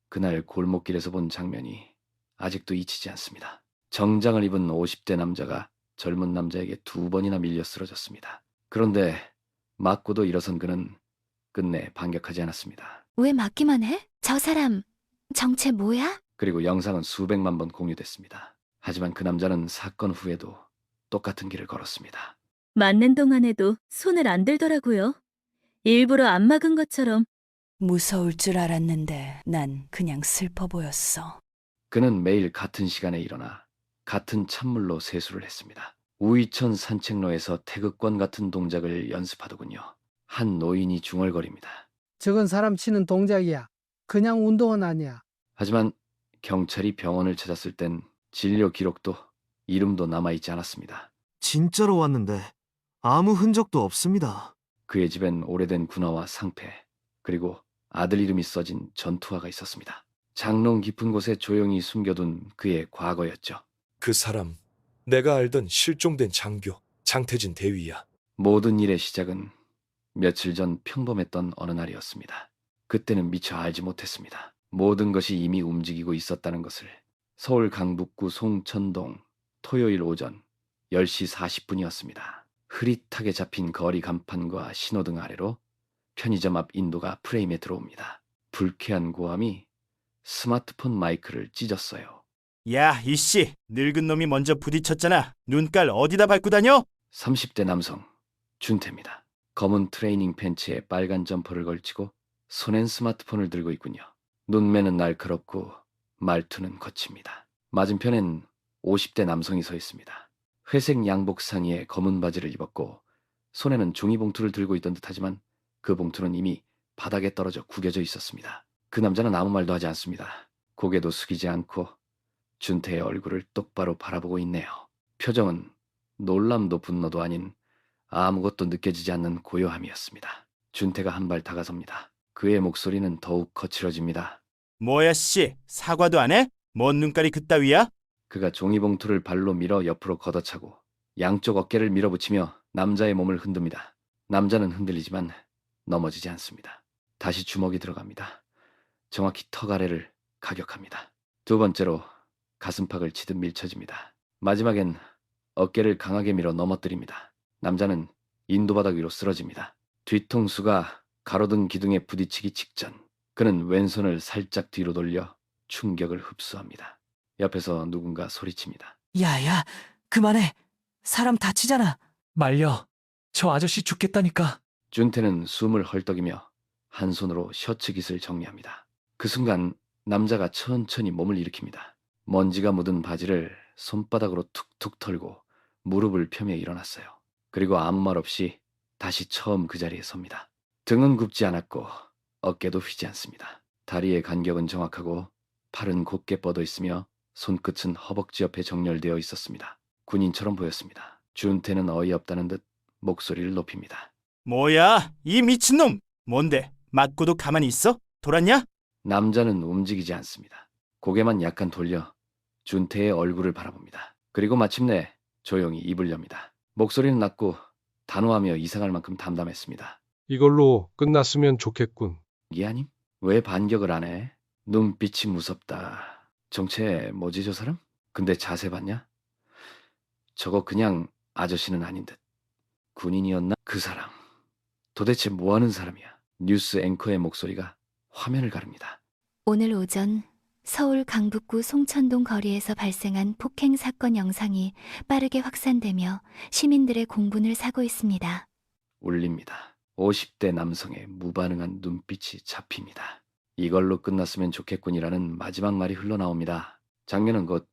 그날 골목길에서 본 장면이 아직도 잊히지 않습니다. 정장을 입은 50대 남자가 젊은 남자에게 2번이나 밀려 쓰러졌습니다. 그런데 맞고도 일어선 그는 끝내 반격하지 않았습니다. 왜 맞기만 해? 저 사람 정체 뭐야? 그리고 영상은 수백만 번 공유됐습니다. 하지만 그 남자는 사건 후에도 똑같은 길을 걸었습니다. 맞는 동안에도 손을 안 들더라고요. 일부러 안 막은 것처럼. 무서울 줄 알았는데 난 그냥 슬퍼 보였어. 그는 매일 같은 시간에 일어나 같은 찬물로 세수를 했습니다. 우이천 산책로에서 태극권 같은 동작을 연습하더군요. 한 노인이 중얼거립니다. 저건 사람 치는 동작이야. 그냥 운동은 아니야. 하지만 경찰이 병원을 찾았을 땐 진료 기록도 이름도 남아있지 않았습니다. 진짜로 왔는데 아무 흔적도 없습니다. 그의 집엔 오래된 군화와 상패, 그리고 아들 이름이 써진 전투화가 있었습니다. 장롱 깊은 곳에 조용히 숨겨둔 그의 과거였죠. 그 사람, 내가 알던 실종된 장교, 장태진 대위야. 모든 일의 시작은 며칠 전 평범했던 어느 날이었습니다. 그때는 미처 알지 못했습니다. 모든 것이 이미 움직이고 있었다는 것을. 서울 강북구 송천동 토요일 오전 10시 40분이었습니다. 흐릿하게 잡힌 거리 간판과 신호등 아래로 편의점 앞 인도가 프레임에 들어옵니다. 불쾌한 고함이 스마트폰 마이크를 찢었어요. 야, 이씨, 늙은 놈이 먼저 부딪혔잖아. 눈깔 어디다 밟고 다녀? 30대 남성 준태입니다. 검은 트레이닝 팬츠에 빨간 점퍼를 걸치고 손엔 스마트폰을 들고 있군요. 눈매는 날카롭고 말투는 거칩니다. 맞은편엔 50대 남성이 서 있습니다. 회색 양복 상의에 검은 바지를 입었고 손에는 종이봉투를 들고 있던 듯하지만 그 봉투는 이미 바닥에 떨어져 구겨져 있었습니다. 그 남자는 아무 말도 하지 않습니다. 고개도 숙이지 않고 준태의 얼굴을 똑바로 바라보고 있네요. 표정은 놀람도 분노도 아닌 아무것도 느껴지지 않는 고요함이었습니다. 준태가 한 발 다가섭니다. 그의 목소리는 더욱 거칠어집니다. 뭐야, 씨, 사과도 안 해? 뭔 눈깔이 그따위야? 그가 종이봉투를 발로 밀어 옆으로 걷어차고 양쪽 어깨를 밀어붙이며 남자의 몸을 흔듭니다. 남자는 흔들리지만 넘어지지 않습니다. 다시 주먹이 들어갑니다. 정확히 턱 아래를 가격합니다. 두 번째로 가슴팍을 치듯 밀쳐집니다. 마지막엔 어깨를 강하게 밀어 넘어뜨립니다. 남자는 인도바닥 위로 쓰러집니다. 뒤통수가 가로등 기둥에 부딪히기 직전 그는 왼손을 살짝 뒤로 돌려 충격을 흡수합니다. 옆에서 누군가 소리칩니다. 야야, 그만해. 사람 다치잖아. 말려. 저 아저씨 죽겠다니까. 준태는 숨을 헐떡이며 한 손으로 셔츠 깃을 정리합니다. 그 순간 남자가 천천히 몸을 일으킵니다. 먼지가 묻은 바지를 손바닥으로 툭툭 털고 무릎을 펴며 일어났어요. 그리고 아무 말 없이 다시 처음 그 자리에 섭니다. 등은 굽지 않았고 어깨도 휘지 않습니다. 다리의 간격은 정확하고 팔은 곧게 뻗어 있으며 손끝은 허벅지 옆에 정렬되어 있었습니다. 군인처럼 보였습니다. 준태는 어이없다는 듯 목소리를 높입니다. 뭐야, 이 미친놈! 뭔데, 맞고도 가만히 있어? 돌았냐? 남자는 움직이지 않습니다. 고개만 약간 돌려 준태의 얼굴을 바라봅니다. 그리고 마침내 조용히 입을 엽니다. 목소리는 낮고 단호하며 이상할 만큼 담담했습니다. 이걸로 끝났으면 좋겠군. 기아님? 왜 반격을 안 해? 눈빛이 무섭다. 정체 뭐지 저 사람? 근데 자세 봤냐? 저거 그냥 아저씨는 아닌 듯. 군인이었나? 그 사람. 도대체 뭐하는 사람이야? 뉴스 앵커의 목소리가 화면을 가릅니다. 오늘 오전 서울 강북구 송천동 거리에서 발생한 폭행 사건 영상이 빠르게 확산되며 시민들의 공분을 사고 있습니다. 울립니다. 50대 남성의 무반응한 눈빛이 잡힙니다. 이걸로 끝났으면 좋겠군이라는 마지막 말이 흘러나옵니다. 장면은 곧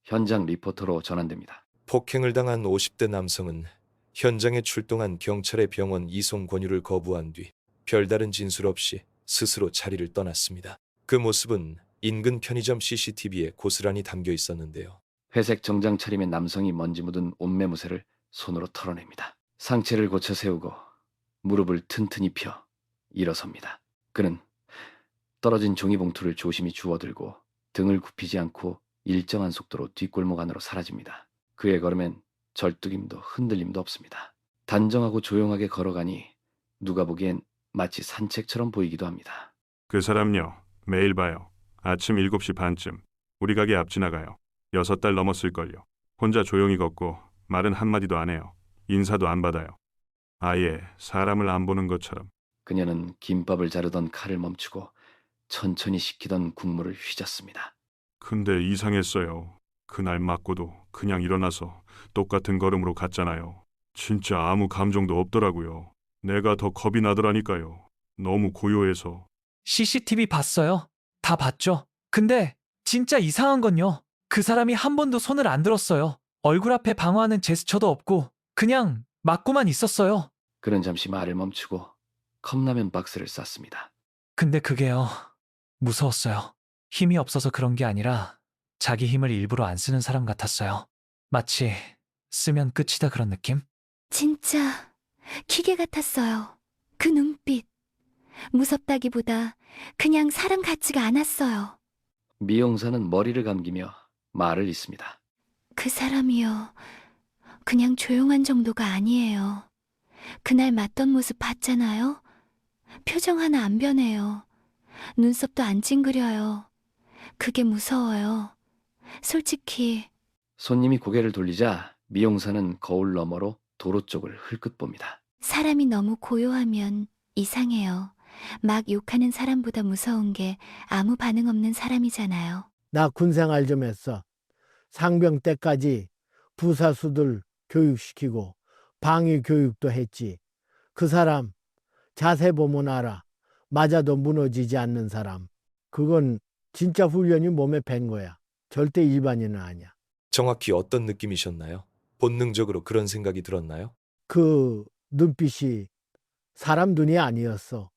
현장 리포터로 전환됩니다. 폭행을 당한 50대 남성은 현장에 출동한 경찰의 병원 이송 권유를 거부한 뒤 별다른 진술 없이 스스로 자리를 떠났습니다. 그 모습은 인근 편의점 CCTV에 고스란히 담겨 있었는데요. 회색 정장 차림의 남성이 먼지 묻은 옷매무새를 손으로 털어냅니다. 상체를 고쳐 세우고 무릎을 튼튼히 펴 일어섭니다. 그는 떨어진 종이봉투를 조심히 주워들고 등을 굽히지 않고 일정한 속도로 뒷골목 안으로 사라집니다. 그의 걸음엔 절뚝임도 흔들림도 없습니다. 단정하고 조용하게 걸어가니 누가 보기엔 마치 산책처럼 보이기도 합니다. 그 사람요, 매일 봐요. 아침 7시 반쯤 우리 가게 앞 지나가요. 6달 넘었을걸요. 혼자 조용히 걷고 말은 한마디도 안 해요. 인사도 안 받아요. 아예 사람을 안 보는 것처럼. 그녀는 김밥을 자르던 칼을 멈추고 천천히 식히던 국물을 휘젓습니다. 근데 이상했어요. 그날 맞고도 그냥 일어나서 똑같은 걸음으로 갔잖아요. 진짜 아무 감정도 없더라고요. 내가 더 겁이 나더라니까요. 너무 고요해서. CCTV 봤어요. 다 봤죠. 근데 진짜 이상한 건요. 그 사람이 한 번도 손을 안 들었어요. 얼굴 앞에 방어하는 제스처도 없고 그냥 맞고만 있었어요. 그는 잠시 말을 멈추고 컵라면 박스를 쌌습니다. 근데 그게요. 무서웠어요. 힘이 없어서 그런 게 아니라 자기 힘을 일부러 안 쓰는 사람 같았어요. 마치 쓰면 끝이다 그런 느낌? 진짜 기계 같았어요. 그 눈빛. 무섭다기보다 그냥 사람 같지가 않았어요. 미용사는 머리를 감기며 말을 잇습니다. 그 사람이요. 그냥 조용한 정도가 아니에요. 그날 맞던 모습 봤잖아요. 표정 하나 안 변해요. 눈썹도 안 찡그려요. 그게 무서워요. 솔직히 손님이 고개를 돌리자 미용사는 거울 너머로 도로 쪽을 흘끗 봅니다. 사람이 너무 고요하면 이상해요. 막 욕하는 사람보다 무서운 게 아무 반응 없는 사람이잖아요. 나 군생활 좀 했어. 상병 때까지 부사수들 교육시키고 방위 교육도 했지. 그 사람 자세 보면 알아. 맞아도 무너지지 않는 사람. 그건 진짜 훈련이 몸에 밴 거야. 절대 일반인은 아니야. 정확히 어떤 느낌이셨나요? 본능적으로 그런 생각이 들었나요? 그 눈빛이 사람 눈이 아니었어.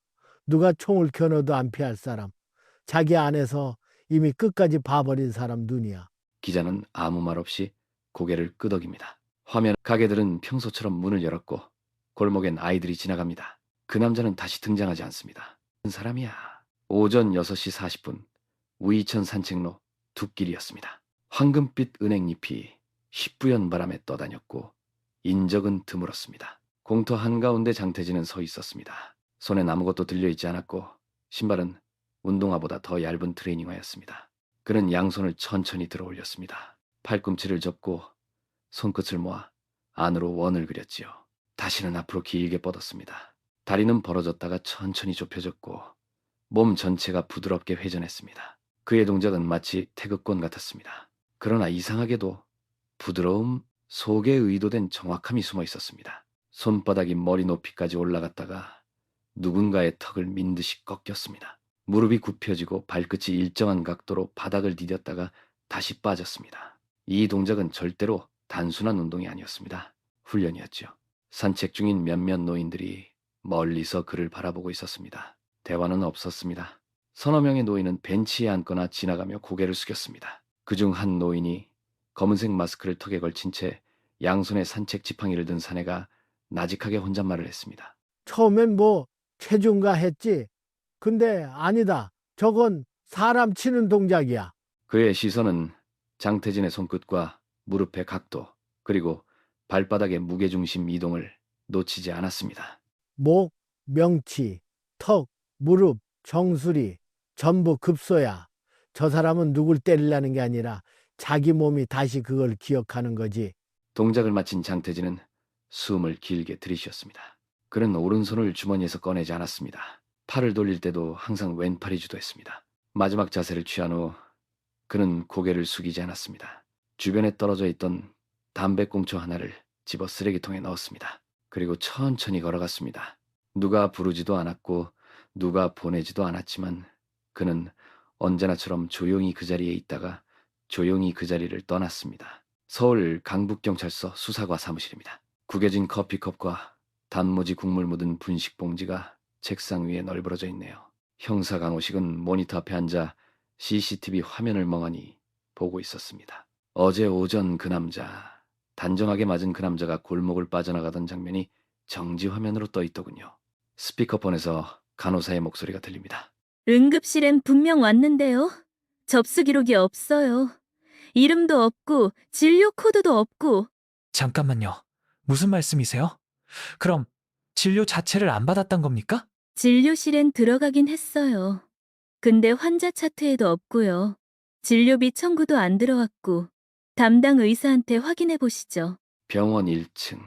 누가 총을 겨눠도 안 피할 사람. 자기 안에서 이미 끝까지 봐버린 사람 눈이야. 기자는 아무 말 없이 고개를 끄덕입니다. 화면 가게들은 평소처럼 문을 열었고 골목엔 아이들이 지나갑니다. 그 남자는 다시 등장하지 않습니다. 그 사람이야. 오전 6시 40분 우이천 산책로 둑길이었습니다. 황금빛 은행잎이 희뿌연 바람에 떠다녔고 인적은 드물었습니다. 공터 한가운데 장태진은 서 있었습니다. 손엔 아무것도 들려있지 않았고 신발은 운동화보다 더 얇은 트레이닝화였습니다. 그는 양손을 천천히 들어 올렸습니다. 팔꿈치를 접고 손끝을 모아 안으로 원을 그렸지요. 다시는 앞으로 길게 뻗었습니다. 다리는 벌어졌다가 천천히 좁혀졌고 몸 전체가 부드럽게 회전했습니다. 그의 동작은 마치 태극권 같았습니다. 그러나 이상하게도 부드러움 속에 의도된 정확함이 숨어 있었습니다. 손바닥이 머리 높이까지 올라갔다가 누군가의 턱을 민 듯이 꺾였습니다. 무릎이 굽혀지고 발끝이 일정한 각도로 바닥을 디뎠다가 다시 빠졌습니다. 이 동작은 절대로 단순한 운동이 아니었습니다. 훈련이었죠. 산책 중인 몇몇 노인들이 멀리서 그를 바라보고 있었습니다. 대화는 없었습니다. 서너 명의 노인은 벤치에 앉거나 지나가며 고개를 숙였습니다. 그중 한 노인이 검은색 마스크를 턱에 걸친 채 양손에 산책 지팡이를 든 사내가 나직하게 혼잣말을 했습니다. 처음엔 뭐 체중가 했지. 근데 아니다. 저건 사람 치는 동작이야. 그의 시선은 장태진의 손끝과 무릎의 각도 그리고 발바닥의 무게중심 이동을 놓치지 않았습니다. 목, 명치, 턱, 무릎, 정수리 전부 급소야. 저 사람은 누굴 때리려는 게 아니라 자기 몸이 다시 그걸 기억하는 거지. 동작을 마친 장태진은 숨을 길게 들이쉬었습니다. 그는 오른손을 주머니에서 꺼내지 않았습니다. 팔을 돌릴 때도 항상 왼팔이 주도했습니다. 마지막 자세를 취한 후 그는 고개를 숙이지 않았습니다. 주변에 떨어져 있던 담배꽁초 하나를 집어 쓰레기통에 넣었습니다. 그리고 천천히 걸어갔습니다. 누가 부르지도 않았고 누가 보내지도 않았지만 그는 언제나처럼 조용히 그 자리에 있다가 조용히 그 자리를 떠났습니다. 서울 강북경찰서 수사과 사무실입니다. 구겨진 커피컵과 단무지 국물 묻은 분식 봉지가 책상 위에 널브러져 있네요. 형사 강호식은 모니터 앞에 앉아 CCTV 화면을 멍하니 보고 있었습니다. 어제 오전 그 남자, 단정하게 맞은 그 남자가 골목을 빠져나가던 장면이 정지 화면으로 떠 있더군요. 스피커폰에서 간호사의 목소리가 들립니다. 응급실엔 분명 왔는데요. 접수 기록이 없어요. 이름도 없고 진료 코드도 없고. 잠깐만요. 무슨 말씀이세요? 그럼 진료 자체를 안 받았단 겁니까? 진료실엔 들어가긴 했어요. 근데 환자 차트에도 없고요. 진료비 청구도 안 들어왔고 담당 의사한테 확인해 보시죠. 병원 1층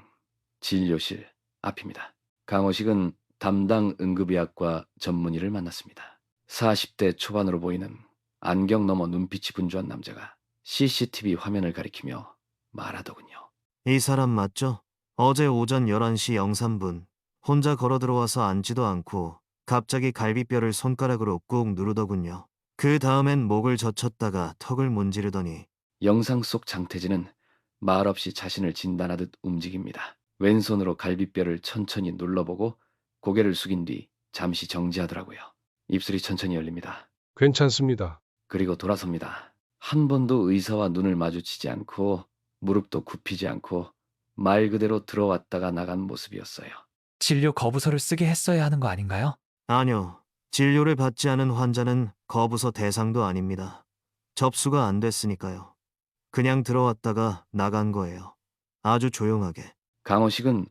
진료실 앞입니다. 강호식은 담당 응급의학과 전문의를 만났습니다. 40대 초반으로 보이는 안경 너머 눈빛이 분주한 남자가 CCTV 화면을 가리키며 말하더군요. 이 사람 맞죠? 어제 오전 11시 03분 혼자 걸어 들어와서 앉지도 않고 갑자기 갈비뼈를 손가락으로 꾹 누르더군요. 그 다음엔 목을 젖혔다가 턱을 문지르더니 영상 속 장태진은 말없이 자신을 진단하듯 움직입니다. 왼손으로 갈비뼈를 천천히 눌러보고 고개를 숙인 뒤 잠시 정지하더라고요. 입술이 천천히 열립니다. 괜찮습니다. 그리고 돌아섭니다. 한 번도 의사와 눈을 마주치지 않고 무릎도 굽히지 않고 말 그대로 들어왔다가 나간 모습이었어요. 진료 거부서를 쓰게 했어야 하는 거 아닌가요? 아니요. 진료를 받지 않은 환자는 거부서 대상도 아닙니다. 접수가 안 됐으니까요. 그냥 들어왔다가 나간 거예요. 아주 조용하게. 강호식은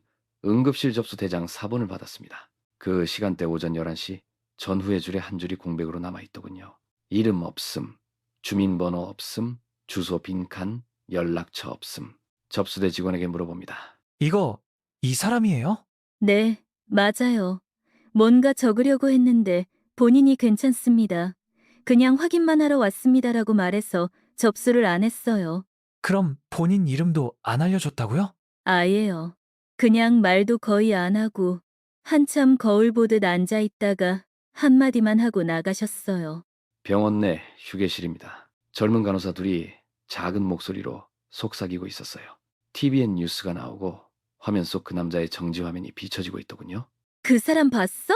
응급실 접수 대장 4번을 받았습니다. 그 시간대 오전 11시 전후의 줄에 한 줄이 공백으로 남아있더군요. 이름 없음, 주민번호 없음, 주소 빈칸, 연락처 없음. 접수대 직원에게 물어봅니다. 이거 이 사람이에요? 네, 맞아요. 뭔가 적으려고 했는데 본인이 괜찮습니다. 그냥 확인만 하러 왔습니다라고 말해서 접수를 안 했어요. 그럼 본인 이름도 안 알려줬다고요? 아예요. 그냥 말도 거의 안 하고 한참 거울 보듯 앉아 있다가 한마디만 하고 나가셨어요. 병원 내 휴게실입니다. 젊은 간호사 둘이 작은 목소리로 속삭이고 있었어요. TV엔 뉴스가 나오고 화면 속 그 남자의 정지 화면이 비춰지고 있더군요. 그 사람 봤어?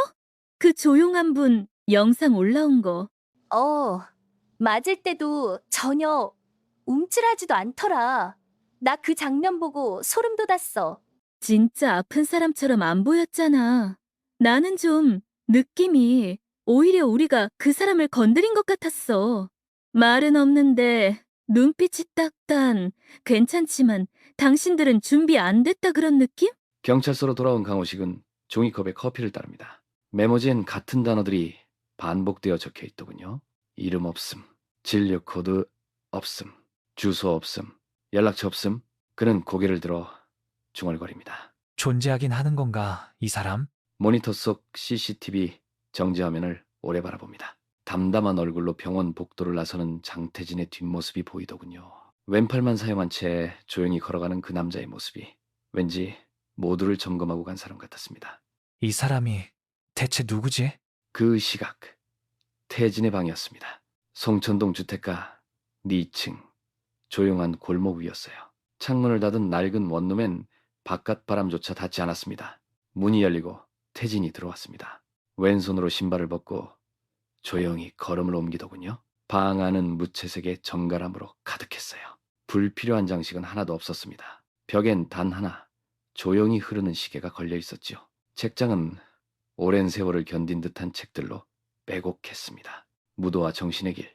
그 조용한 분 영상 올라온 거. 맞을 때도 전혀 움찔하지도 않더라. 나 그 장면 보고 소름 돋았어. 진짜 아픈 사람처럼 안 보였잖아. 나는 좀 느낌이 오히려 우리가 그 사람을 건드린 것 같았어. 말은 없는데 눈빛이 딱단. 괜찮지만 당신들은 준비 안 됐다 그런 느낌? 경찰서로 돌아온 강호식은 종이컵에 커피를 따릅니다. 메모지엔 같은 단어들이 반복되어 적혀 있더군요. 이름 없음, 진료 코드 없음, 주소 없음, 연락처 없음. 그는 고개를 들어 중얼거립니다. 존재하긴 하는 건가, 이 사람? 모니터 속 CCTV 정지 화면을 오래 바라봅니다. 담담한 얼굴로 병원 복도를 나서는 장태진의 뒷모습이 보이더군요. 왼팔만 사용한 채 조용히 걸어가는 그 남자의 모습이 왠지 모두를 점검하고 간 사람 같았습니다. 이 사람이 대체 누구지? 그 시각 태진의 방이었습니다. 송천동 주택가 2층 조용한 골목 위였어요. 창문을 닫은 낡은 원룸엔 바깥 바람조차 닿지 않았습니다. 문이 열리고 태진이 들어왔습니다. 왼손으로 신발을 벗고 조용히 걸음을 옮기더군요. 방 안은 무채색의 정갈함으로 가득했어요. 불필요한 장식은 하나도 없었습니다. 벽엔 단 하나 조용히 흐르는 시계가 걸려 있었지요. 책장은 오랜 세월을 견딘 듯한 책들로 빼곡했습니다. 무도와 정신의 길,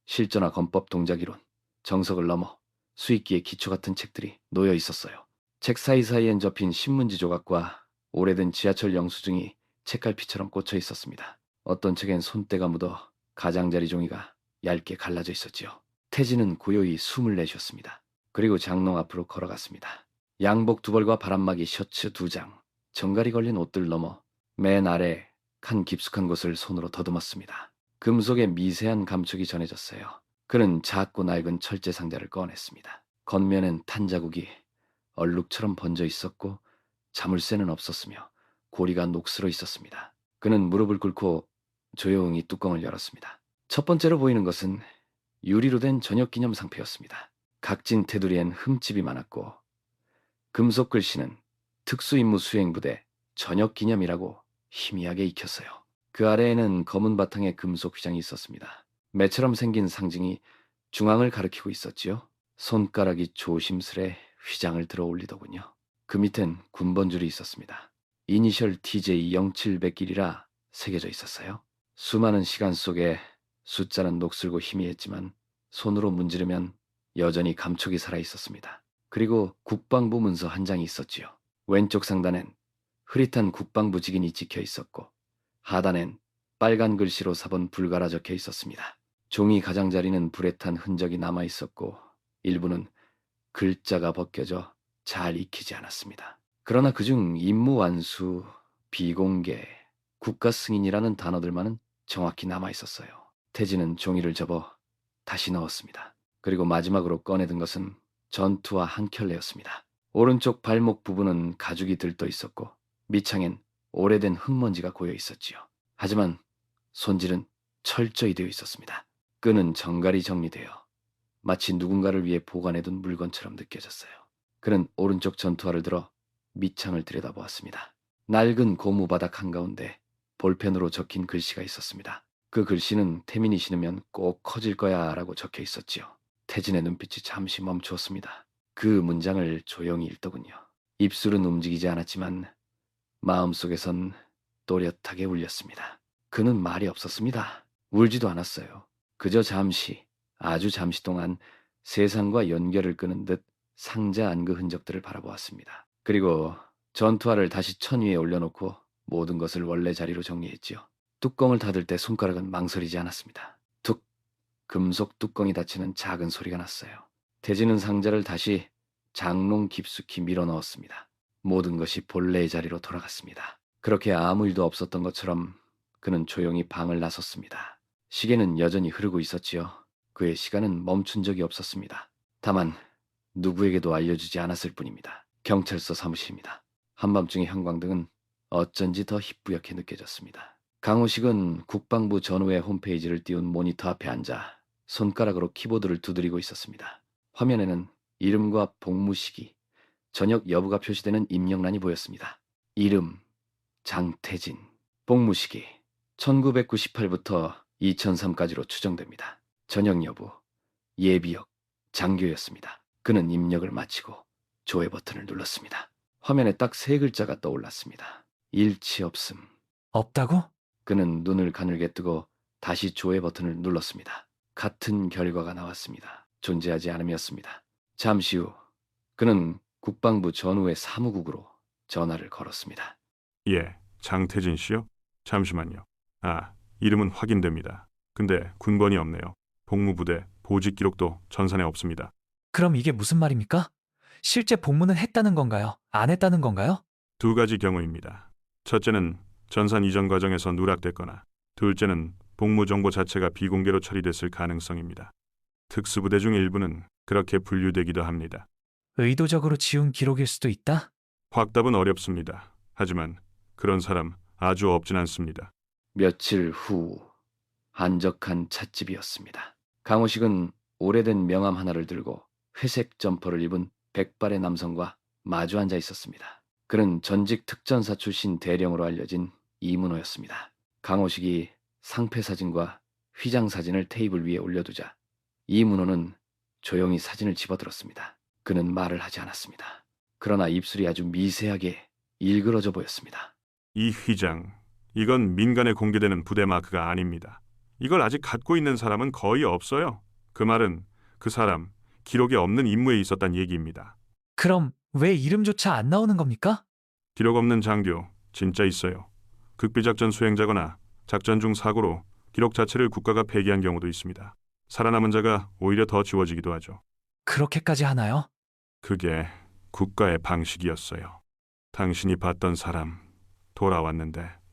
실전화 건법 동작이론, 정석을 넘어 수익기의 기초 같은 책들이 놓여 있었어요. 책 사이사이엔 접힌 신문지 조각과 오래된 지하철 영수증이 책갈피처럼 꽂혀 있었습니다. 어떤 책엔 손때가 묻어 가장자리 종이가 얇게 갈라져 있었지요. 태진은 고요히 숨을 내쉬었습니다. 그리고 장롱 앞으로 걸어갔습니다. 양복 2벌과 바람막이 셔츠 2장, 정갈이 걸린 옷들 넘어 맨 아래 칸 깊숙한 곳을 손으로 더듬었습니다. 금속의 미세한 감촉이 전해졌어요. 그는 작고 낡은 철제 상자를 꺼냈습니다. 겉면엔 탄 자국이 얼룩처럼 번져 있었고 자물쇠는 없었으며 고리가 녹슬어 있었습니다. 그는 무릎을 꿇고 조용히 뚜껑을 열었습니다. 첫 번째로 보이는 것은 유리로 된 저녁기념 상표였습니다. 각진 테두리엔 흠집이 많았고 금속 글씨는 특수임무 수행부대 저녁기념이라고 희미하게 익혔어요. 그 아래에는 검은 바탕에 금속 휘장이 있었습니다. 매처럼 생긴 상징이 중앙을 가리키고 있었지요. 손가락이 조심스레 휘장을 들어 올리더군요. 그 밑엔 군번줄이 있었습니다. 이니셜 TJ0700길이라 새겨져 있었어요. 수많은 시간 속에 숫자는 녹슬고 희미했지만 손으로 문지르면 여전히 감촉이 살아 있었습니다. 그리고 국방부 문서 한 장이 있었지요. 왼쪽 상단엔 흐릿한 국방부 직인이 찍혀 있었고 하단엔 빨간 글씨로 4번 불가라 적혀 있었습니다. 종이 가장자리는 불에 탄 흔적이 남아 있었고 일부는 글자가 벗겨져 잘 익히지 않았습니다. 그러나 그중 임무 완수, 비공개, 국가 승인이라는 단어들만은 정확히 남아 있었어요. 태진은 종이를 접어 다시 넣었습니다. 그리고 마지막으로 꺼내든 것은 전투와 한 켤레였습니다. 오른쪽 발목 부분은 가죽이 들떠 있었고 밑창엔 오래된 흙먼지가 고여 있었지요. 하지만 손질은 철저히 되어 있었습니다. 끈은 정갈이 정리되어 마치 누군가를 위해 보관해둔 물건처럼 느껴졌어요. 그는 오른쪽 전투화를 들어 밑창을 들여다보았습니다. 낡은 고무 바닥 한가운데 볼펜으로 적힌 글씨가 있었습니다. 그 글씨는 태민이 신으면 꼭 커질 거야 라고 적혀 있었지요. 태진의 눈빛이 잠시 멈추었습니다. 그 문장을 조용히 읽더군요. 입술은 움직이지 않았지만 마음속에선 또렷하게 울렸습니다. 그는 말이 없었습니다. 울지도 않았어요. 그저 잠시, 아주 잠시 동안 세상과 연결을 끄는 듯 상자 안그 흔적들을 바라보았습니다. 그리고 전투화를 다시 천 위에 올려놓고 모든 것을 원래 자리로 정리했지요. 뚜껑을 닫을 때 손가락은 망설이지 않았습니다. 툭! 금속 뚜껑이 닫히는 작은 소리가 났어요. 태진은 상자를 다시 장롱 깊숙이 밀어 넣었습니다. 모든 것이 본래의 자리로 돌아갔습니다. 그렇게 아무 일도 없었던 것처럼 그는 조용히 방을 나섰습니다. 시계는 여전히 흐르고 있었지요. 그의 시간은 멈춘 적이 없었습니다. 다만 누구에게도 알려주지 않았을 뿐입니다. 경찰서 사무실입니다. 한밤중의 형광등은 어쩐지 더 희뿌옇게 느껴졌습니다. 강호식은 국방부 전후의 홈페이지를 띄운 모니터 앞에 앉아 손가락으로 키보드를 두드리고 있었습니다. 화면에는 이름과 복무 시기, 전역 여부가 표시되는 입력란이 보였습니다. 이름, 장태진, 복무 시기, 1998부터 2003까지로 추정됩니다. 전역 여부, 예비역, 장교였습니다. 그는 입력을 마치고 조회 버튼을 눌렀습니다. 화면에 딱 3글자가 떠올랐습니다. 일치 없음. 없다고? 그는 눈을 가늘게 뜨고 다시 조회 버튼을 눌렀습니다. 같은 결과가 나왔습니다. 존재하지 않음이었습니다. 잠시 후 그는 국방부 전후의 사무국으로 전화를 걸었습니다. 예, 장태진 씨요? 잠시만요. 아, 이름은 확인됩니다. 근데 군번이 없네요. 복무부대 보직 기록도 전산에 없습니다. 그럼 이게 무슨 말입니까? 실제 복무는 했다는 건가요? 안 했다는 건가요? 2가지 경우입니다. 첫째는 전산 이전 과정에서 누락됐거나 둘째는 복무 정보 자체가 비공개로 처리됐을 가능성입니다. 특수부대 중 일부는 그렇게 분류되기도 합니다. 의도적으로 지운 기록일 수도 있다? 확답은 어렵습니다. 하지만 그런 사람 아주 없진 않습니다. 며칠 후 한적한 찻집이었습니다. 강호식은 오래된 명함 하나를 들고 회색 점퍼를 입은 백발의 남성과 마주 앉아 있었습니다. 그는 전직 특전사 출신 대령으로 알려진 이문호였습니다. 강호식이 상패 사진과 휘장 사진을 테이블 위에 올려두자 이문호는 조용히 사진을 집어들었습니다. 그는 말을 하지 않았습니다. 그러나 입술이 아주 미세하게 일그러져 보였습니다. 이 휘장, 이건 민간에 공개되는 부대 마크가 아닙니다. 이걸 아직 갖고 있는 사람은 거의 없어요. 그 말은 그 사람 기록에 없는 임무에 있었단 얘기입니다. 그럼 왜 이름조차 안 나오는 겁니까? 기록 없는 장교 진짜 있어요. 극비작전 수행자거나 작전 중 사고로 기록 자체를 국가가 폐기한 경우도 있습니다. 살아남은 자가 오히려 더 지워지기도 하죠. 그렇게까지 하나요? 그게 국가의 방식이었어요. 당신이 봤던 사람 돌아왔는데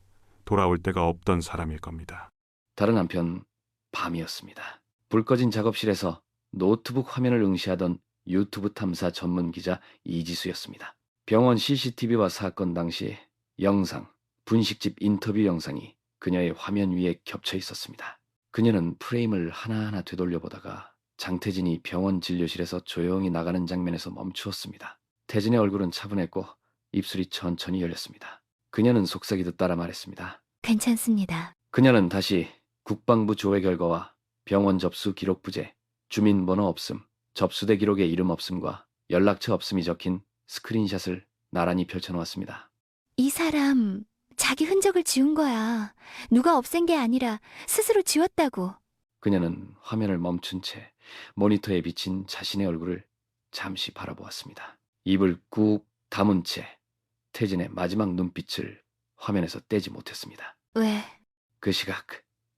돌아올 데가 없던 사람일 겁니다. 다른 한편 밤이었습니다. 불 꺼진 작업실에서 노트북 화면을 응시하던 유튜브 탐사 전문 기자 이지수였습니다. 병원 CCTV와 사건 당시 영상, 분식집 인터뷰 영상이 그녀의 화면 위에 겹쳐 있었습니다. 그녀는 프레임을 하나하나 되돌려보다가 장태진이 병원 진료실에서 조용히 나가는 장면에서 멈추었습니다. 태진의 얼굴은 차분했고 입술이 천천히 열렸습니다. 그녀는 속삭이듯 따라 말했습니다. 괜찮습니다. 그녀는 다시 국방부 조회 결과와 병원 접수 기록 부재, 주민번호 없음, 접수대 기록에 이름 없음과 연락처 없음이 적힌 스크린샷을 나란히 펼쳐놓았습니다. 이 사람 자기 흔적을 지운 거야. 누가 없앤 게 아니라 스스로 지웠다고. 그녀는 화면을 멈춘 채 모니터에 비친 자신의 얼굴을 잠시 바라보았습니다. 입을 꾹 다문 채 태진의 마지막 눈빛을 화면에서 떼지 못했습니다. 왜? 그 시각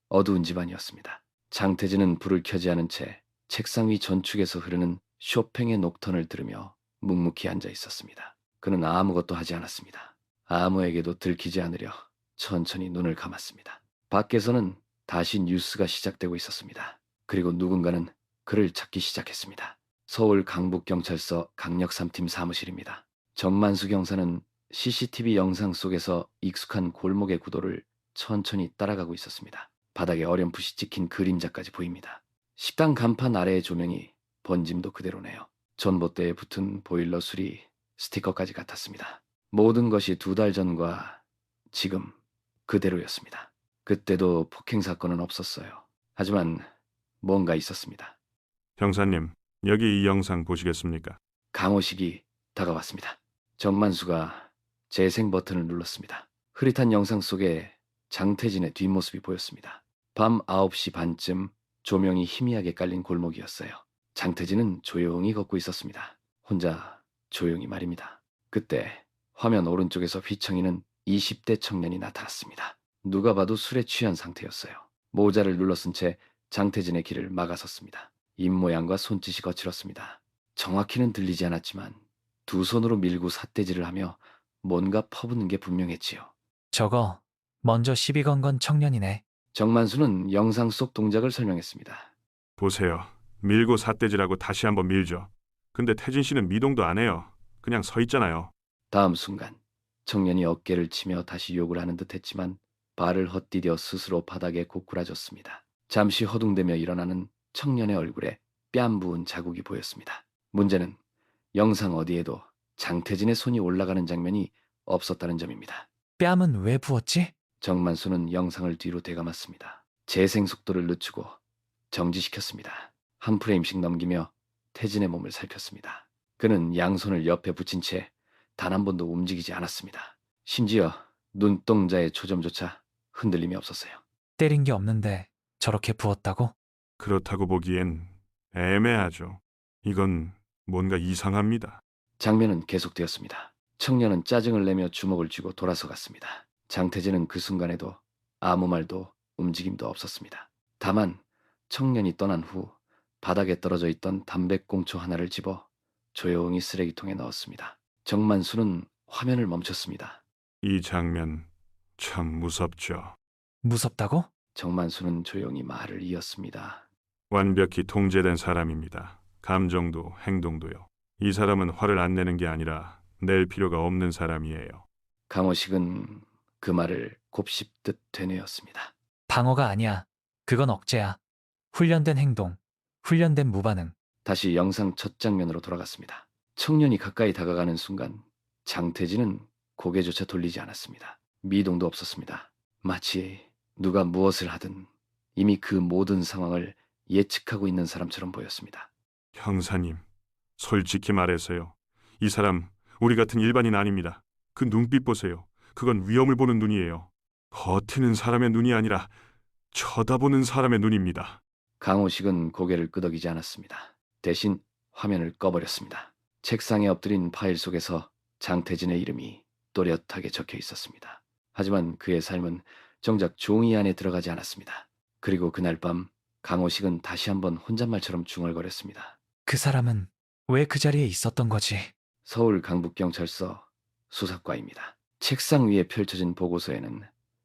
어두운 집안이었습니다. 장태진은 불을 켜지 않은 채 책상 위 전축에서 흐르는 쇼팽의 녹턴을 들으며 묵묵히 앉아 있었습니다. 그는 아무것도 하지 않았습니다. 아무에게도 들키지 않으려 천천히 눈을 감았습니다. 밖에서는 다시 뉴스가 시작되고 있었습니다. 그리고 누군가는 그를 찾기 시작했습니다. 서울 강북경찰서 강력 3팀 사무실입니다. 정만수 경사는 CCTV 영상 속에서 익숙한 골목의 구도를 천천히 따라가고 있었습니다. 바닥에 어렴풋이 찍힌 그림자까지 보입니다. 식당 간판 아래의 조명이 번짐도 그대로네요. 전봇대에 붙은 보일러 수리, 스티커까지 같았습니다. 모든 것이 2달 전과 지금 그대로였습니다. 그때도 폭행 사건은 없었어요. 하지만 뭔가 있었습니다. 형사님, 여기 이 영상 보시겠습니까? 강호식이 다가왔습니다. 정만수가 재생 버튼을 눌렀습니다. 흐릿한 영상 속에 장태진의 뒷모습이 보였습니다. 밤 9시 반쯤 조명이 희미하게 깔린 골목이었어요. 장태진은 조용히 걷고 있었습니다. 혼자 조용히 말입니다. 그때 화면 오른쪽에서 휘청이는 20대 청년이 나타났습니다. 누가 봐도 술에 취한 상태였어요. 모자를 눌러쓴 채 장태진의 길을 막아섰습니다. 입모양과 손짓이 거칠었습니다. 정확히는 들리지 않았지만 2 손으로 밀고 삿대질을 하며 뭔가 퍼붓는 게 분명했지요. 저거 먼저 시비 건 건 청년이네. 정만수는 영상 속 동작을 설명했습니다. 보세요. 밀고 삿대질하고 다시 한번 밀죠. 근데 태진 씨는 미동도 안 해요. 그냥 서 있잖아요. 다음 순간 청년이 어깨를 치며 다시 욕을 하는 듯 했지만 발을 헛디뎌 스스로 바닥에 고꾸라졌습니다. 잠시 허둥대며 일어나는 청년의 얼굴에 뺨 부은 자국이 보였습니다. 문제는 영상 어디에도 장태진의 손이 올라가는 장면이 없었다는 점입니다. 뺨은 왜 부었지? 정만수는 영상을 뒤로 되감았습니다. 재생 속도를 늦추고 정지시켰습니다. 한 프레임씩 넘기며 태진의 몸을 살폈습니다. 그는 양손을 옆에 붙인 채 단 한 번도 움직이지 않았습니다. 심지어 눈동자의 초점조차 흔들림이 없었어요. 때린 게 없는데 저렇게 부었다고? 그렇다고 보기엔 애매하죠. 이건 뭔가 이상합니다. 장면은 계속되었습니다. 청년은 짜증을 내며 주먹을 쥐고 돌아서 갔습니다. 장태진은 그 순간에도 아무 말도 움직임도 없었습니다. 다만 청년이 떠난 후 바닥에 떨어져 있던 담배꽁초 하나를 집어 조용히 쓰레기통에 넣었습니다. 정만수는 화면을 멈췄습니다. 이 장면 참 무섭죠. 무섭다고? 정만수는 조용히 말을 이었습니다. 완벽히 통제된 사람입니다. 감정도 행동도요. 이 사람은 화를 안 내는 게 아니라 낼 필요가 없는 사람이에요. 강호식은 그 말을 곱씹듯 되뇌었습니다. 방어가 아니야. 그건 억제야. 훈련된 행동, 훈련된 무반응. 다시 영상 첫 장면으로 돌아갔습니다. 청년이 가까이 다가가는 순간 장태진은 고개조차 돌리지 않았습니다. 미동도 없었습니다. 마치 누가 무엇을 하든 이미 그 모든 상황을 예측하고 있는 사람처럼 보였습니다. 형사님, 솔직히 말해서요. 이 사람 우리 같은 일반인 아닙니다. 그 눈빛 보세요. 그건 위험을 보는 눈이에요. 버티는 사람의 눈이 아니라 쳐다보는 사람의 눈입니다. 강호식은 고개를 끄덕이지 않았습니다. 대신 화면을 꺼버렸습니다. 책상에 엎드린 파일 속에서 장태진의 이름이 또렷하게 적혀 있었습니다. 하지만 그의 삶은 정작 종이 안에 들어가지 않았습니다. 그리고 그날 밤 강호식은 다시 한번 혼잣말처럼 중얼거렸습니다. 그 사람은 왜 그 자리에 있었던 거지? 서울 강북경찰서 수사과입니다. 책상 위에 펼쳐진 보고서에는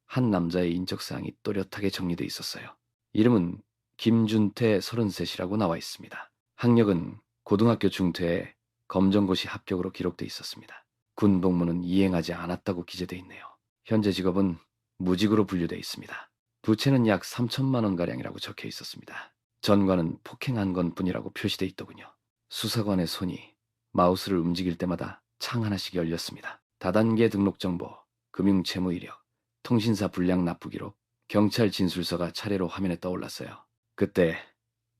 한 남자의 인적사항이 또렷하게 정리돼 있었어요. 이름은 김준태 33이라고 나와 있습니다. 학력은 고등학교 중퇴에 검정고시 합격으로 기록돼 있었습니다. 군 복무는 이행하지 않았다고 기재돼 있네요. 현재 직업은 무직으로 분류돼 있습니다. 부채는 약 3천만 원가량이라고 적혀 있었습니다. 전과는 폭행한 건뿐이라고 표시돼 있더군요. 수사관의 손이 마우스를 움직일 때마다 창 하나씩 열렸습니다. 다단계 등록 정보, 금융 채무 이력, 통신사 불량 납부 기록, 경찰 진술서가 차례로 화면에 떠올랐어요. 그때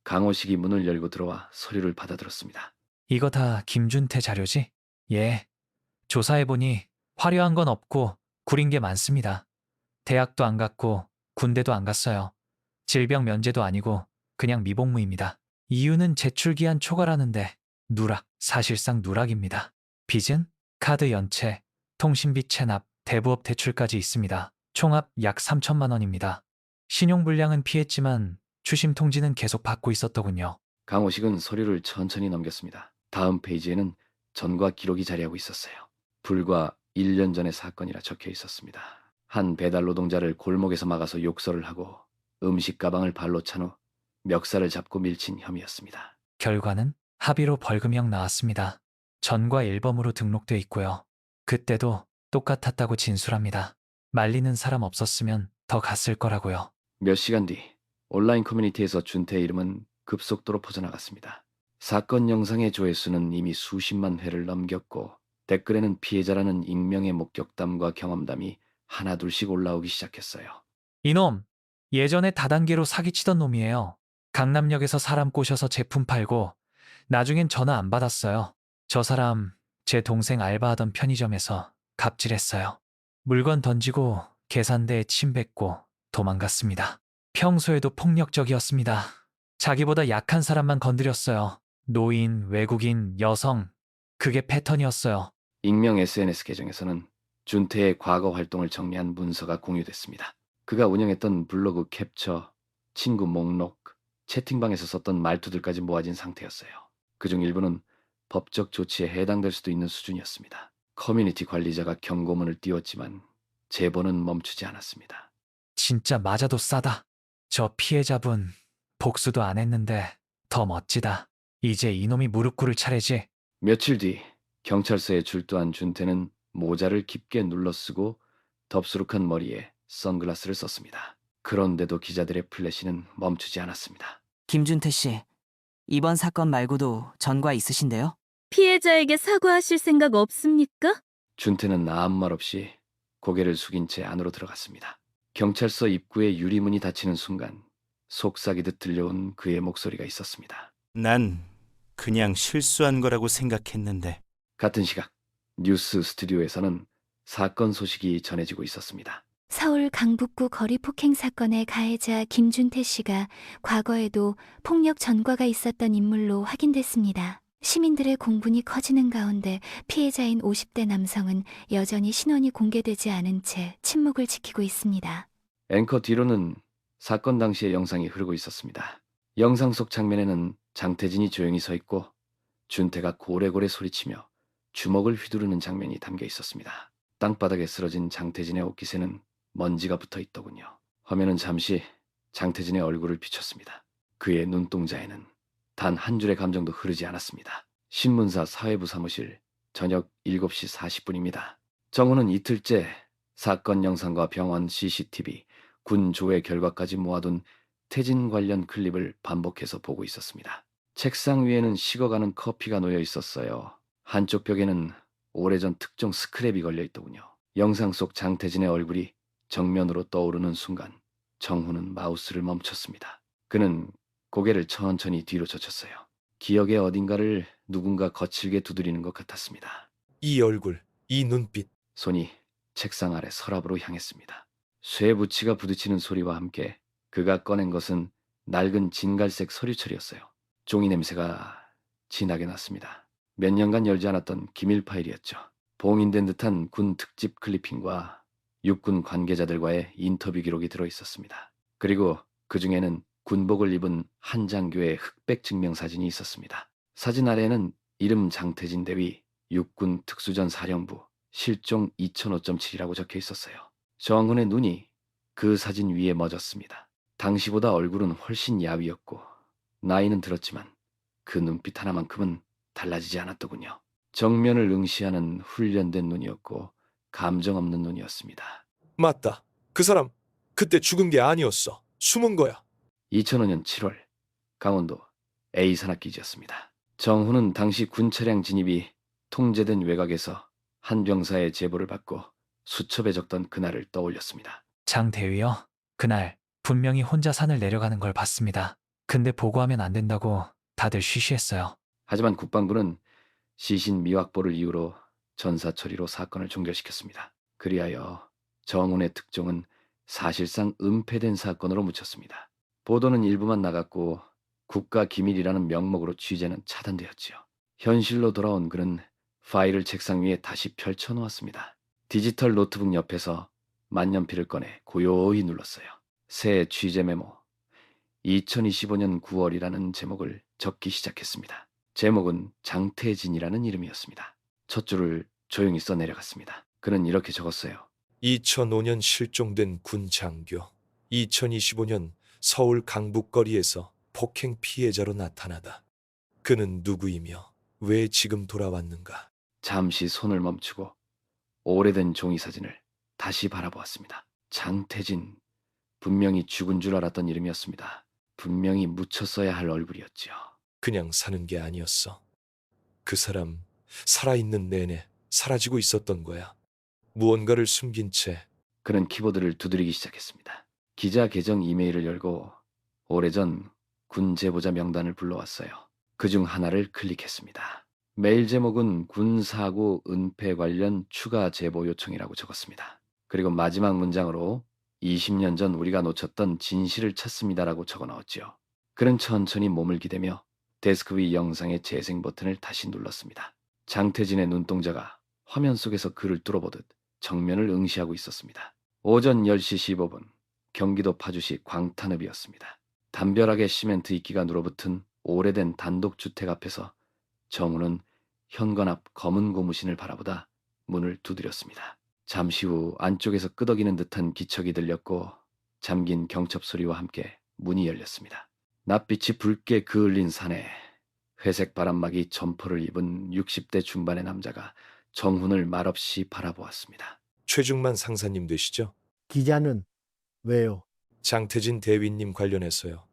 강호식이 문을 열고 들어와 서류를 받아들었습니다. 이거 다 김준태 자료지? 예. 조사해보니 화려한 건 없고 구린 게 많습니다. 대학도 안 갔고 군대도 안 갔어요. 질병 면제도 아니고 그냥 미복무입니다. 이유는 제출기한 초과라는데 누락, 사실상 누락입니다. 빚은 카드 연체, 통신비 체납, 대부업 대출까지 있습니다. 총합 약 3천만 원입니다. 신용불량은 피했지만 추심 통지는 계속 받고 있었더군요. 강호식은 서류를 천천히 넘겼습니다. 다음 페이지에는 전과 기록이 자리하고 있었어요. 불과 1년 전의 사건이라 적혀 있었습니다. 한 배달 노동자를 골목에서 막아서 욕설을 하고 음식 가방을 발로 찬 후 멱살을 잡고 밀친 혐의였습니다. 결과는 합의로 벌금형 나왔습니다. 전과 1범으로 등록돼 있고요. 그때도 똑같았다고 진술합니다. 말리는 사람 없었으면 더 갔을 거라고요. 몇 시간 뒤 온라인 커뮤니티에서 준태의 이름은 급속도로 퍼져나갔습니다. 사건 영상의 조회수는 이미 수십만 회를 넘겼고 댓글에는 피해자라는 익명의 목격담과 경험담이 하나둘씩 올라오기 시작했어요. 이놈, 예전에 다단계로 사기치던 놈이에요. 강남역에서 사람 꼬셔서 제품 팔고 나중엔 전화 안 받았어요. 저 사람 제 동생 알바하던 편의점에서 갑질했어요. 물건 던지고 계산대에 침 뱉고 도망갔습니다. 평소에도 폭력적이었습니다. 자기보다 약한 사람만 건드렸어요. 노인, 외국인, 여성. 그게 패턴이었어요. 익명 SNS 계정에서는 준태의 과거 활동을 정리한 문서가 공유됐습니다. 그가 운영했던 블로그 캡처, 친구 목록, 채팅방에서 썼던 말투들까지 모아진 상태였어요. 그중 일부는 법적 조치에 해당될 수도 있는 수준이었습니다. 커뮤니티 관리자가 경고문을 띄웠지만 제보는 멈추지 않았습니다. 진짜 맞아도 싸다. 저 피해자분 복수도 안 했는데 더 멋지다. 이제 이놈이 무릎 꿇을 차례지. 며칠 뒤 경찰서에 출두한 준태는 모자를 깊게 눌러쓰고 덥수룩한 머리에 선글라스를 썼습니다. 그런데도 기자들의 플래시는 멈추지 않았습니다. 김준태 씨, 이번 사건 말고도 전과 있으신데요? 피해자에게 사과하실 생각 없습니까? 준태는 아무 말 없이 고개를 숙인 채 안으로 들어갔습니다. 경찰서 입구에 유리문이 닫히는 순간 속삭이듯 들려온 그의 목소리가 있었습니다. 난 그냥 실수한 거라고 생각했는데. 같은 시각 뉴스 스튜디오에서는 사건 소식이 전해지고 있었습니다. 서울 강북구 거리 폭행 사건의 가해자 김준태 씨가 과거에도 폭력 전과가 있었던 인물로 확인됐습니다. 시민들의 공분이 커지는 가운데 피해자인 50대 남성은 여전히 신원이 공개되지 않은 채 침묵을 지키고 있습니다. 앵커 뒤로는 사건 당시의 영상이 흐르고 있었습니다. 영상 속 장면에는 장태진이 조용히 서 있고 준태가 고래고래 소리치며 주먹을 휘두르는 장면이 담겨 있었습니다. 땅바닥에 쓰러진 장태진의 옷깃에는 먼지가 붙어 있더군요. 화면은 잠시 장태진의 얼굴을 비췄습니다. 그의 눈동자에는 단 한 줄의 감정도 흐르지 않았습니다. 신문사 사회부 사무실 저녁 7시 40분입니다. 정우는 이틀째 사건 영상과 병원 CCTV, 군 조회 결과까지 모아둔 태진 관련 클립을 반복해서 보고 있었습니다. 책상 위에는 식어가는 커피가 놓여 있었어요. 한쪽 벽에는 오래전 특종 스크랩이 걸려 있더군요. 영상 속 장태진의 얼굴이 정면으로 떠오르는 순간 정훈은 마우스를 멈췄습니다. 그는 고개를 천천히 뒤로 젖혔어요. 기억의 어딘가를 누군가 거칠게 두드리는 것 같았습니다. 이 얼굴, 이 눈빛. 손이 책상 아래 서랍으로 향했습니다. 쇠붙이가 부딪히는 소리와 함께 그가 꺼낸 것은 낡은 진갈색 서류철이었어요. 종이 냄새가 진하게 났습니다. 몇 년간 열지 않았던 기밀 파일이었죠. 봉인된 듯한 군 특집 클리핑과 육군 관계자들과의 인터뷰 기록이 들어있었습니다. 그리고 그 중에는 군복을 입은 한장교의 흑백 증명사진이 있었습니다. 사진 아래에는 이름 장태진 대위, 육군 특수전 사령부, 실종 2005.7이라고 적혀 있었어요. 정훈의 눈이 그 사진 위에 멎었습니다. 당시보다 얼굴은 훨씬 야위었고 나이는 들었지만 그 눈빛 하나만큼은 달라지지 않았더군요. 정면을 응시하는 훈련된 눈이었고 감정 없는 눈이었습니다. 맞다. 그 사람 그때 죽은 게 아니었어. 숨은 거야. 2005년 7월 강원도 A산악기지였습니다. 정훈은 당시 군 차량 진입이 통제된 외곽에서 한 병사의 제보를 받고 수첩에 적던 그날을 떠올렸습니다. 장 대위요. 그날 분명히 혼자 산을 내려가는 걸 봤습니다. 근데 보고하면 안 된다고 다들 쉬쉬했어요. 하지만 국방부는 시신 미확보를 이유로 전사 처리로 사건을 종결시켰습니다. 그리하여 정훈의 특종은 사실상 은폐된 사건으로 묻혔습니다. 보도는 일부만 나갔고 국가기밀이라는 명목으로 취재는 차단되었지요. 현실로 돌아온 그는 파일을 책상 위에 다시 펼쳐놓았습니다. 디지털 노트북 옆에서 만년필을 꺼내 고요히 눌렀어요. 새 취재 메모 2025년 9월이라는 제목을 적기 시작했습니다. 제목은 장태진이라는 이름이었습니다. 첫 줄을 조용히 써 내려갔습니다. 그는 이렇게 적었어요. 2005년 실종된 군 장교. 2025년 서울 강북거리에서 폭행 피해자로 나타나다. 그는 누구이며 왜 지금 돌아왔는가? 잠시 손을 멈추고 오래된 종이 사진을 다시 바라보았습니다. 장태진, 분명히 죽은 줄 알았던 이름이었습니다. 분명히 묻혔어야 할 얼굴이었지요. 그냥 사는 게 아니었어. 그 사람 살아있는 내내 사라지고 있었던 거야. 무언가를 숨긴 채. 그는 키보드를 두드리기 시작했습니다. 기자 계정 이메일을 열고 오래전 군 제보자 명단을 불러왔어요. 그중 하나를 클릭했습니다. 메일 제목은 군사고 은폐 관련 추가 제보 요청이라고 적었습니다. 그리고 마지막 문장으로 20년 전 우리가 놓쳤던 진실을 찾습니다라고 적어 넣었지요. 그는 천천히 몸을 기대며 데스크 위 영상의 재생 버튼을 다시 눌렀습니다. 장태진의 눈동자가 화면 속에서 그를 뚫어보듯 정면을 응시하고 있었습니다. 오전 10시 15분 경기도 파주시 광탄읍이었습니다. 담벼락에 시멘트 이끼가 눌어붙은 오래된 단독주택 앞에서 정우는 현관 앞 검은 고무신을 바라보다 문을 두드렸습니다. 잠시 후 안쪽에서 끄덕이는 듯한 기척이 들렸고 잠긴 경첩 소리와 함께 문이 열렸습니다. 낯빛이 붉게 그을린 산에 회색 바람막이 점퍼를 입은 60대 중반의 남자가 정훈을 말없이 바라보았습니다. 최중만 상사님 되시죠? 기자는 왜요? 장태진 대위님 관련해서요.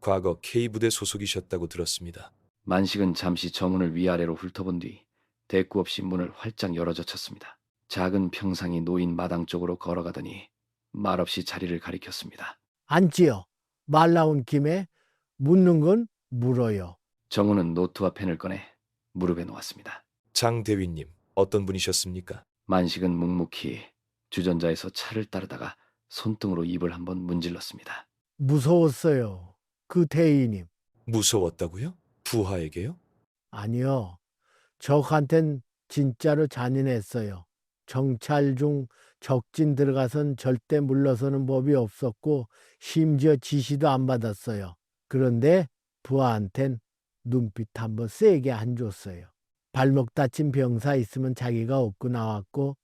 과거 K부대 소속이셨다고 들었습니다. 만식은 잠시 정훈을 위아래로 훑어본 뒤 대꾸 없이 문을 활짝 열어젖혔습니다. 작은 평상이 놓인 마당 쪽으로 걸어가더니 말없이 자리를 가리켰습니다. 앉지요. 말 나온 김에 묻는 건 물어요. 정훈은 노트와 펜을 꺼내 무릎에 놓았습니다. 장 대위님, 어떤 분이셨습니까? 만식은 묵묵히 주전자에서 차를 따르다가 손등으로 입을 한번 문질렀습니다. 무서웠어요. 그 대위님. 무서웠다고요? 부하에게요? 아니요. 저한텐 진짜로 잔인했어요. 정찰 중 적진 들어가선 절대 물러서는 법이 없었고 심지어 지시도 안 받았어요. 그런데 부하한텐 눈빛 한번 세게 안 줬어요. 발목 다친 병사 있으면 자기가 업고 나왔고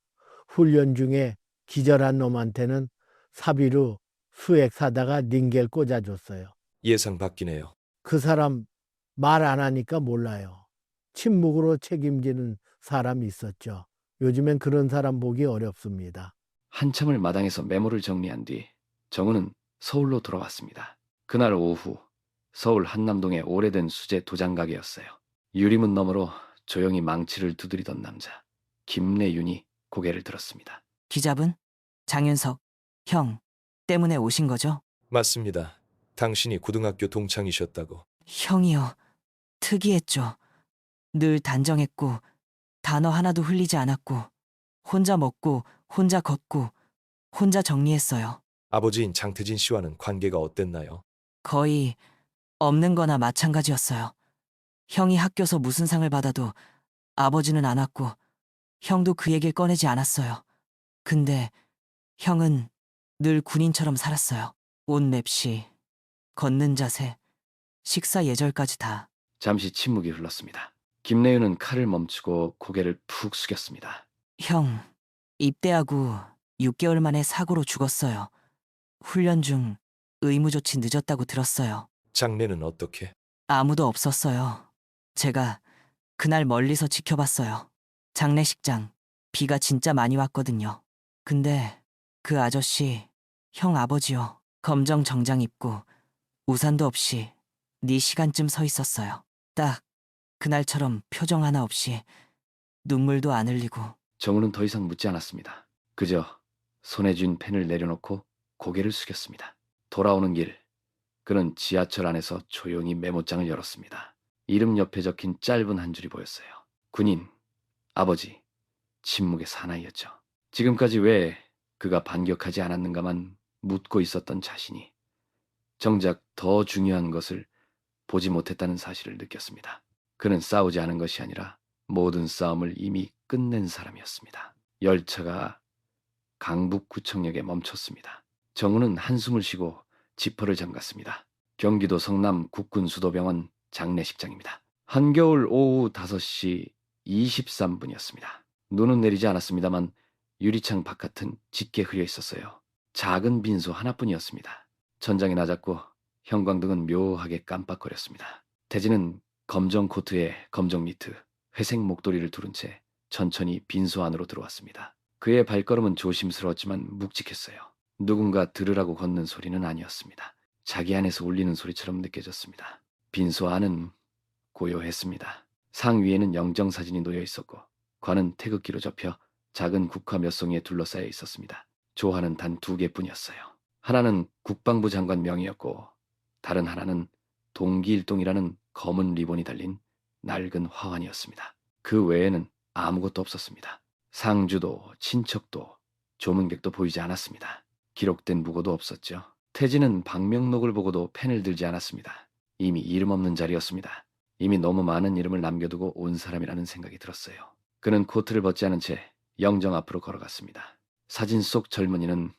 훈련 중에 기절한 놈한테는 사비로 수액 사다가 링겔 꽂아줬어요. 예상 밖이네요. 그 사람 말 안 하니까 몰라요. 침묵으로 책임지는 사람이 있었죠. 요즘엔 그런 사람 보기 어렵습니다. 한참을 마당에서 메모를 정리한 뒤 정훈은 서울로 돌아왔습니다. 그날 오후 서울 한남동의 오래된 수제 도장 가게였어요. 유리문 너머로 조용히 망치를 두드리던 남자 김래윤이 고개를 들었습니다. 기자분? 장윤석, 형 때문에 오신 거죠? 맞습니다. 당신이 고등학교 동창이셨다고. 형이요. 특이했죠. 늘 단정했고 단어 하나도 흘리지 않았고 혼자 먹고 혼자 걷고 혼자 정리했어요. 아버지인 장태진 씨와는 관계가 어땠나요? 거의 없는 거나 마찬가지였어요. 형이 학교에서 무슨 상을 받아도 아버지는 안 왔고 형도 그 얘기를 꺼내지 않았어요. 근데 형은 늘 군인처럼 살았어요. 옷 맵시, 걷는 자세, 식사 예절까지 다. 잠시 침묵이 흘렀습니다. 김래윤은 칼을 멈추고 고개를 푹 숙였습니다. 형, 입대하고 6개월 만에 사고로 죽었어요. 훈련 중 의무조치 늦었다고 들었어요. 장례는 어떻게? 아무도 없었어요. 제가 그날 멀리서 지켜봤어요. 장례식장, 비가 진짜 많이 왔거든요. 근데 그 아저씨, 형 아버지요. 검정 정장 입고 우산도 없이 네 시간쯤 서 있었어요. 딱 그날처럼 표정 하나 없이 눈물도 안 흘리고. 정우는 더 이상 묻지 않았습니다. 그저 손에 쥔 펜을 내려놓고 고개를 숙였습니다. 돌아오는 길, 그는 지하철 안에서 조용히 메모장을 열었습니다. 이름 옆에 적힌 짧은 한 줄이 보였어요. 군인, 아버지, 침묵의 사나이였죠. 지금까지 왜 그가 반격하지 않았는가만 묻고 있었던 자신이 정작 더 중요한 것을 보지 못했다는 사실을 느꼈습니다. 그는 싸우지 않은 것이 아니라 모든 싸움을 이미 끝낸 사람이었습니다. 열차가 강북구청역에 멈췄습니다. 정우는 한숨을 쉬고 지퍼를 잠갔습니다. 경기도 성남 국군수도병원 장례식장입니다. 한겨울 오후 5시 23분이었습니다. 눈은 내리지 않았습니다만 유리창 바깥은 짙게 흐려 있었어요. 작은 빈소 하나뿐이었습니다. 천장이 낮았고 형광등은 묘하게 깜빡거렸습니다. 태진은 검정 코트에 검정 니트, 회색 목도리를 두른 채 천천히 빈소 안으로 들어왔습니다. 그의 발걸음은 조심스러웠지만 묵직했어요. 누군가 들으라고 걷는 소리는 아니었습니다. 자기 안에서 울리는 소리처럼 느껴졌습니다. 빈소 안은 고요했습니다. 상 위에는 영정사진이 놓여 있었고 관은 태극기로 접혀 작은 국화 몇 송이에 둘러싸여 있었습니다. 조화는 단 2개뿐이었어요. 하나는 국방부 장관 명이었고 다른 하나는 동기일동이라는 검은 리본이 달린 낡은 화환이었습니다. 그 외에는 아무것도 없었습니다. 상주도 친척도 조문객도 보이지 않았습니다. 기록된 무고도 없었죠. 태진은 방명록을 보고도 펜을 들지 않았습니다. 이미 이름 없는 자리였습니다. 이미 너무 많은 이름을 남겨두고 온 사람이라는 생각이 들었어요. 그는 코트를 벗지 않은 채 영정 앞으로 걸어갔습니다. 사진 속 젊은이는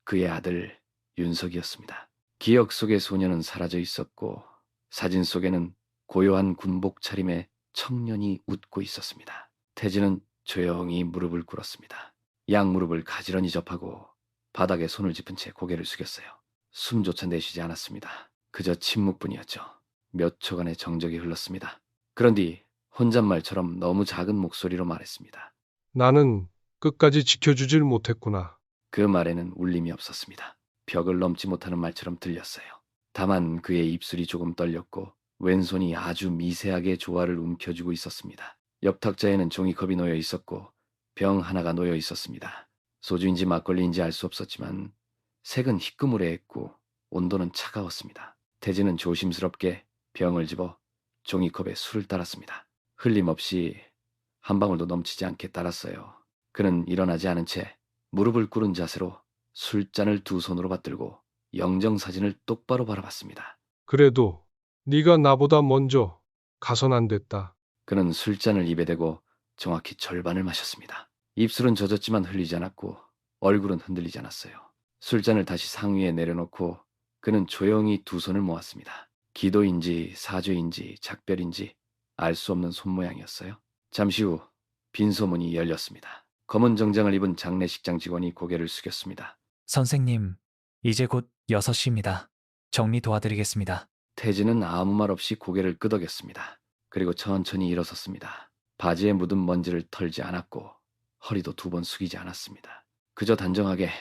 그의 아들 윤석이었습니다. 기억 속의 소녀는 사라져 있었고 사진 속에는 고요한 군복 차림의 청년이 웃고 있었습니다. 태진은 조용히 무릎을 꿇었습니다. 양무릎을 가지런히 접하고 바닥에 손을 짚은 채 고개를 숙였어요. 숨조차 내쉬지 않았습니다. 그저 침묵뿐이었죠. 몇 초간의 정적이 흘렀습니다. 그런 뒤 혼잣말처럼 너무 작은 목소리로 말했습니다. 나는 끝까지 지켜주질 못했구나. 그 말에는 울림이 없었습니다. 벽을 넘지 못하는 말처럼 들렸어요. 다만 그의 입술이 조금 떨렸고 왼손이 아주 미세하게 조화를 움켜쥐고 있었습니다. 옆 탁자에는 종이컵이 놓여 있었고 병 하나가 놓여 있었습니다. 소주인지 막걸리인지 알 수 없었지만 색은 희끄무레했고 온도는 차가웠습니다. 태진은 조심스럽게 병을 집어 종이컵에 술을 따랐습니다. 흘림없이 한 방울도 넘치지 않게 따랐어요. 그는 일어나지 않은 채 무릎을 꿇은 자세로 술잔을 2손으로 받들고 영정사진을 똑바로 바라봤습니다. 그래도 네가 나보다 먼저 가선 안 됐다. 그는 술잔을 입에 대고 정확히 절반을 마셨습니다. 입술은 젖었지만 흘리지 않았고 얼굴은 흔들리지 않았어요. 술잔을 다시 상위에 내려놓고 그는 조용히 2손을 모았습니다. 기도인지 사죄인지 작별인지 알 수 없는 손모양이었어요. 잠시 후 빈소문이 열렸습니다. 검은 정장을 입은 장례식장 직원이 고개를 숙였습니다. 선생님, 이제 곧 6시입니다. 정리 도와드리겠습니다. 태진은 아무 말 없이 고개를 끄덕였습니다. 그리고 천천히 일어섰습니다. 바지에 묻은 먼지를 털지 않았고 허리도 2번 숙이지 않았습니다. 그저 단정하게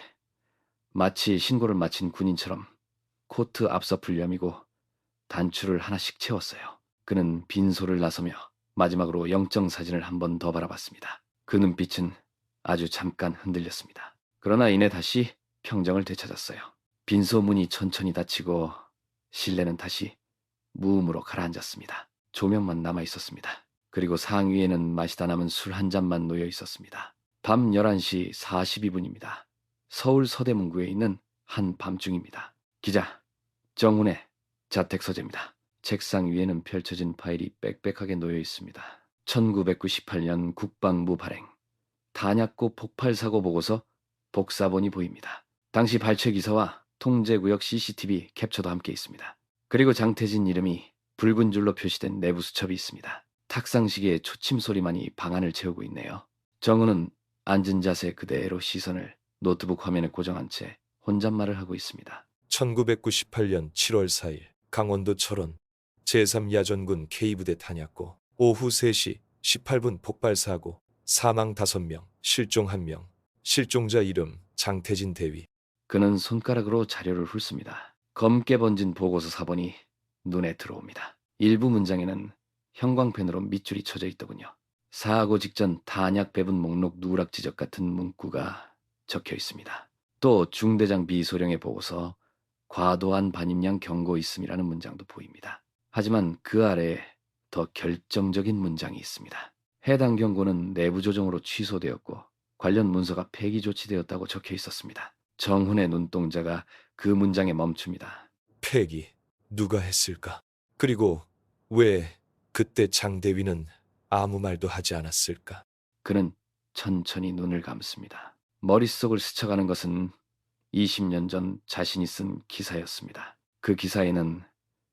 마치 신고를 마친 군인처럼 코트 앞서풀 여미고 단추를 하나씩 채웠어요. 그는 빈소를 나서며 마지막으로 영정사진을 한 번 더 바라봤습니다. 그 눈빛은 아주 잠깐 흔들렸습니다. 그러나 이내 다시 평정을 되찾았어요. 빈소 문이 천천히 닫히고 실내는 다시 무음으로 가라앉았습니다. 조명만 남아 있었습니다. 그리고 상위에는 마시다 남은 술 한 잔만 놓여 있었습니다. 밤 11시 42분입니다. 서울 서대문구에 있는 한 밤중입니다. 기자 정훈의 자택서재입니다. 책상 위에는 펼쳐진 파일이 빽빽하게 놓여 있습니다. 1998년 국방부 발행 탄약고 폭발사고 보고서 복사본이 보입니다. 당시 발췌 기사와 통제구역 CCTV 캡처도 함께 있습니다. 그리고 장태진 이름이 붉은 줄로 표시된 내부 수첩이 있습니다. 탁상시계의 초침 소리만이 방안을 채우고 있네요. 정우는 앉은 자세 그대로 시선을 노트북 화면에 고정한 채 혼잣말을 하고 있습니다. 1998년 7월 4일 강원도 철원 제3야전군 K부대 탄약고 오후 3시 18분 폭발사고 사망 5명, 실종 1명, 실종자 이름 장태진 대위. 그는 손가락으로 자료를 훑습니다. 검게 번진 보고서 사본이 눈에 들어옵니다. 일부 문장에는 형광펜으로 밑줄이 쳐져 있더군요. 사고 직전 탄약 배분 목록 누락 지적 같은 문구가 적혀 있습니다. 또 중대장 비소령의 보고서 과도한 반입량 경고 있음이라는 문장도 보입니다. 하지만 그 아래에 더 결정적인 문장이 있습니다. 해당 경고는 내부 조정으로 취소되었고 관련 문서가 폐기 조치되었다고 적혀 있었습니다. 정훈의 눈동자가 그 문장에 멈춥니다. 폐기 누가 했을까? 그리고 왜 그때 장 대위는 아무 말도 하지 않았을까? 그는 천천히 눈을 감습니다. 머릿속을 스쳐가는 것은 20년 전 자신이 쓴 기사였습니다. 그 기사에는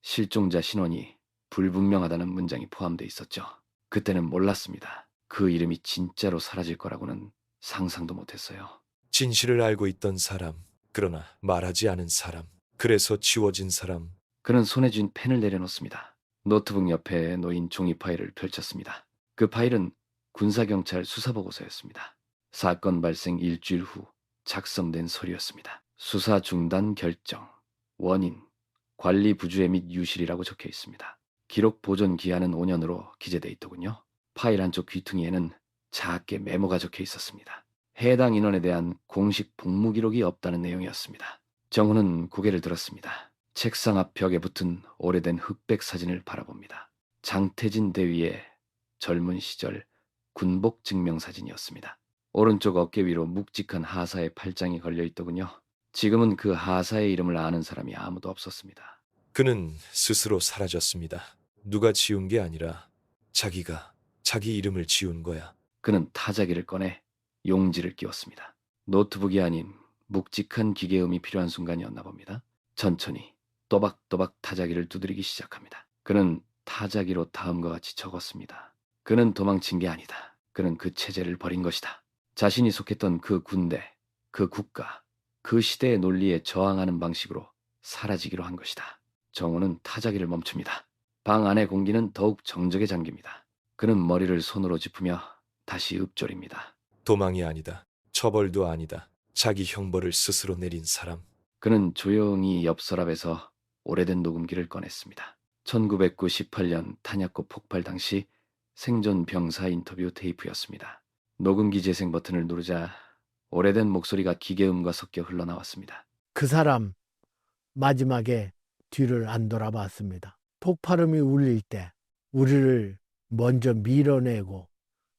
실종자 신원이 불분명하다는 문장이 포함되어 있었죠. 그때는 몰랐습니다. 그 이름이 진짜로 사라질 거라고는 상상도 못했어요. 진실을 알고 있던 사람, 그러나 말하지 않은 사람, 그래서 지워진 사람. 그는 손에 쥔 펜을 내려놓습니다. 노트북 옆에 놓인 종이 파일을 펼쳤습니다. 그 파일은 군사경찰 수사보고서였습니다. 사건 발생 일주일 후 작성된 서류였습니다. 수사 중단 결정, 원인, 관리 부주의 및 유실이라고 적혀 있습니다. 기록 보존 기한은 5년으로 기재돼 있더군요. 파일 한쪽 귀퉁이에는 작게 메모가 적혀 있었습니다. 해당 인원에 대한 공식 복무 기록이 없다는 내용이었습니다. 정훈은 고개를 들었습니다. 책상 앞 벽에 붙은 오래된 흑백 사진을 바라봅니다. 장태진 대위의 젊은 시절 군복 증명사진이었습니다. 오른쪽 어깨 위로 묵직한 하사의 팔짱이 걸려 있더군요. 지금은 그 하사의 이름을 아는 사람이 아무도 없었습니다. 그는 스스로 사라졌습니다. 누가 지운 게 아니라 자기가 자기 이름을 지운 거야. 그는 타자기를 꺼내 용지를 끼웠습니다. 노트북이 아닌 묵직한 기계음이 필요한 순간이었나 봅니다. 천천히 또박또박 타자기를 두드리기 시작합니다. 그는 타자기로 다음과 같이 적었습니다. 그는 도망친 게 아니다. 그는 그 체제를 버린 것이다. 자신이 속했던 그 군대, 그 국가, 그 시대의 논리에 저항하는 방식으로 사라지기로 한 것이다. 정우는 타자기를 멈춥니다. 방 안의 공기는 더욱 정적에 잠깁니다. 그는 머리를 손으로 짚으며 다시 읊조립니다. 도망이 아니다. 처벌도 아니다. 자기 형벌을 스스로 내린 사람. 그는 조용히 옆 서랍에서 오래된 녹음기를 꺼냈습니다. 1998년 탄약고 폭발 당시 생존 병사 인터뷰 테이프였습니다. 녹음기 재생 버튼을 누르자 오래된 목소리가 기계음과 섞여 흘러나왔습니다. 그 사람 마지막에 뒤를 안 돌아봤습니다. 폭발음이 울릴 때 우리를 먼저 밀어내고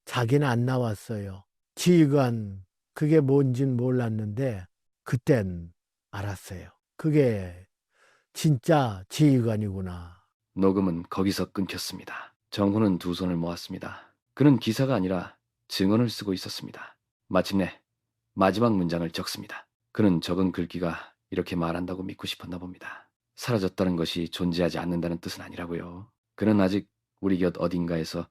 자기는 안 나왔어요. 지휘관 그게 뭔진 몰랐는데 그땐 알았어요. 그게 진짜 지휘관이구나. 녹음은 거기서 끊겼습니다. 정훈은 두 손을 모았습니다. 그는 기사가 아니라 증언을 쓰고 있었습니다. 마침내 마지막 문장을 적습니다. 그는 적은 글귀가 이렇게 말한다고 믿고 싶었나 봅니다. 사라졌다는 것이 존재하지 않는다는 뜻은 아니라고요. 그는 아직 우리 곁 어딘가에서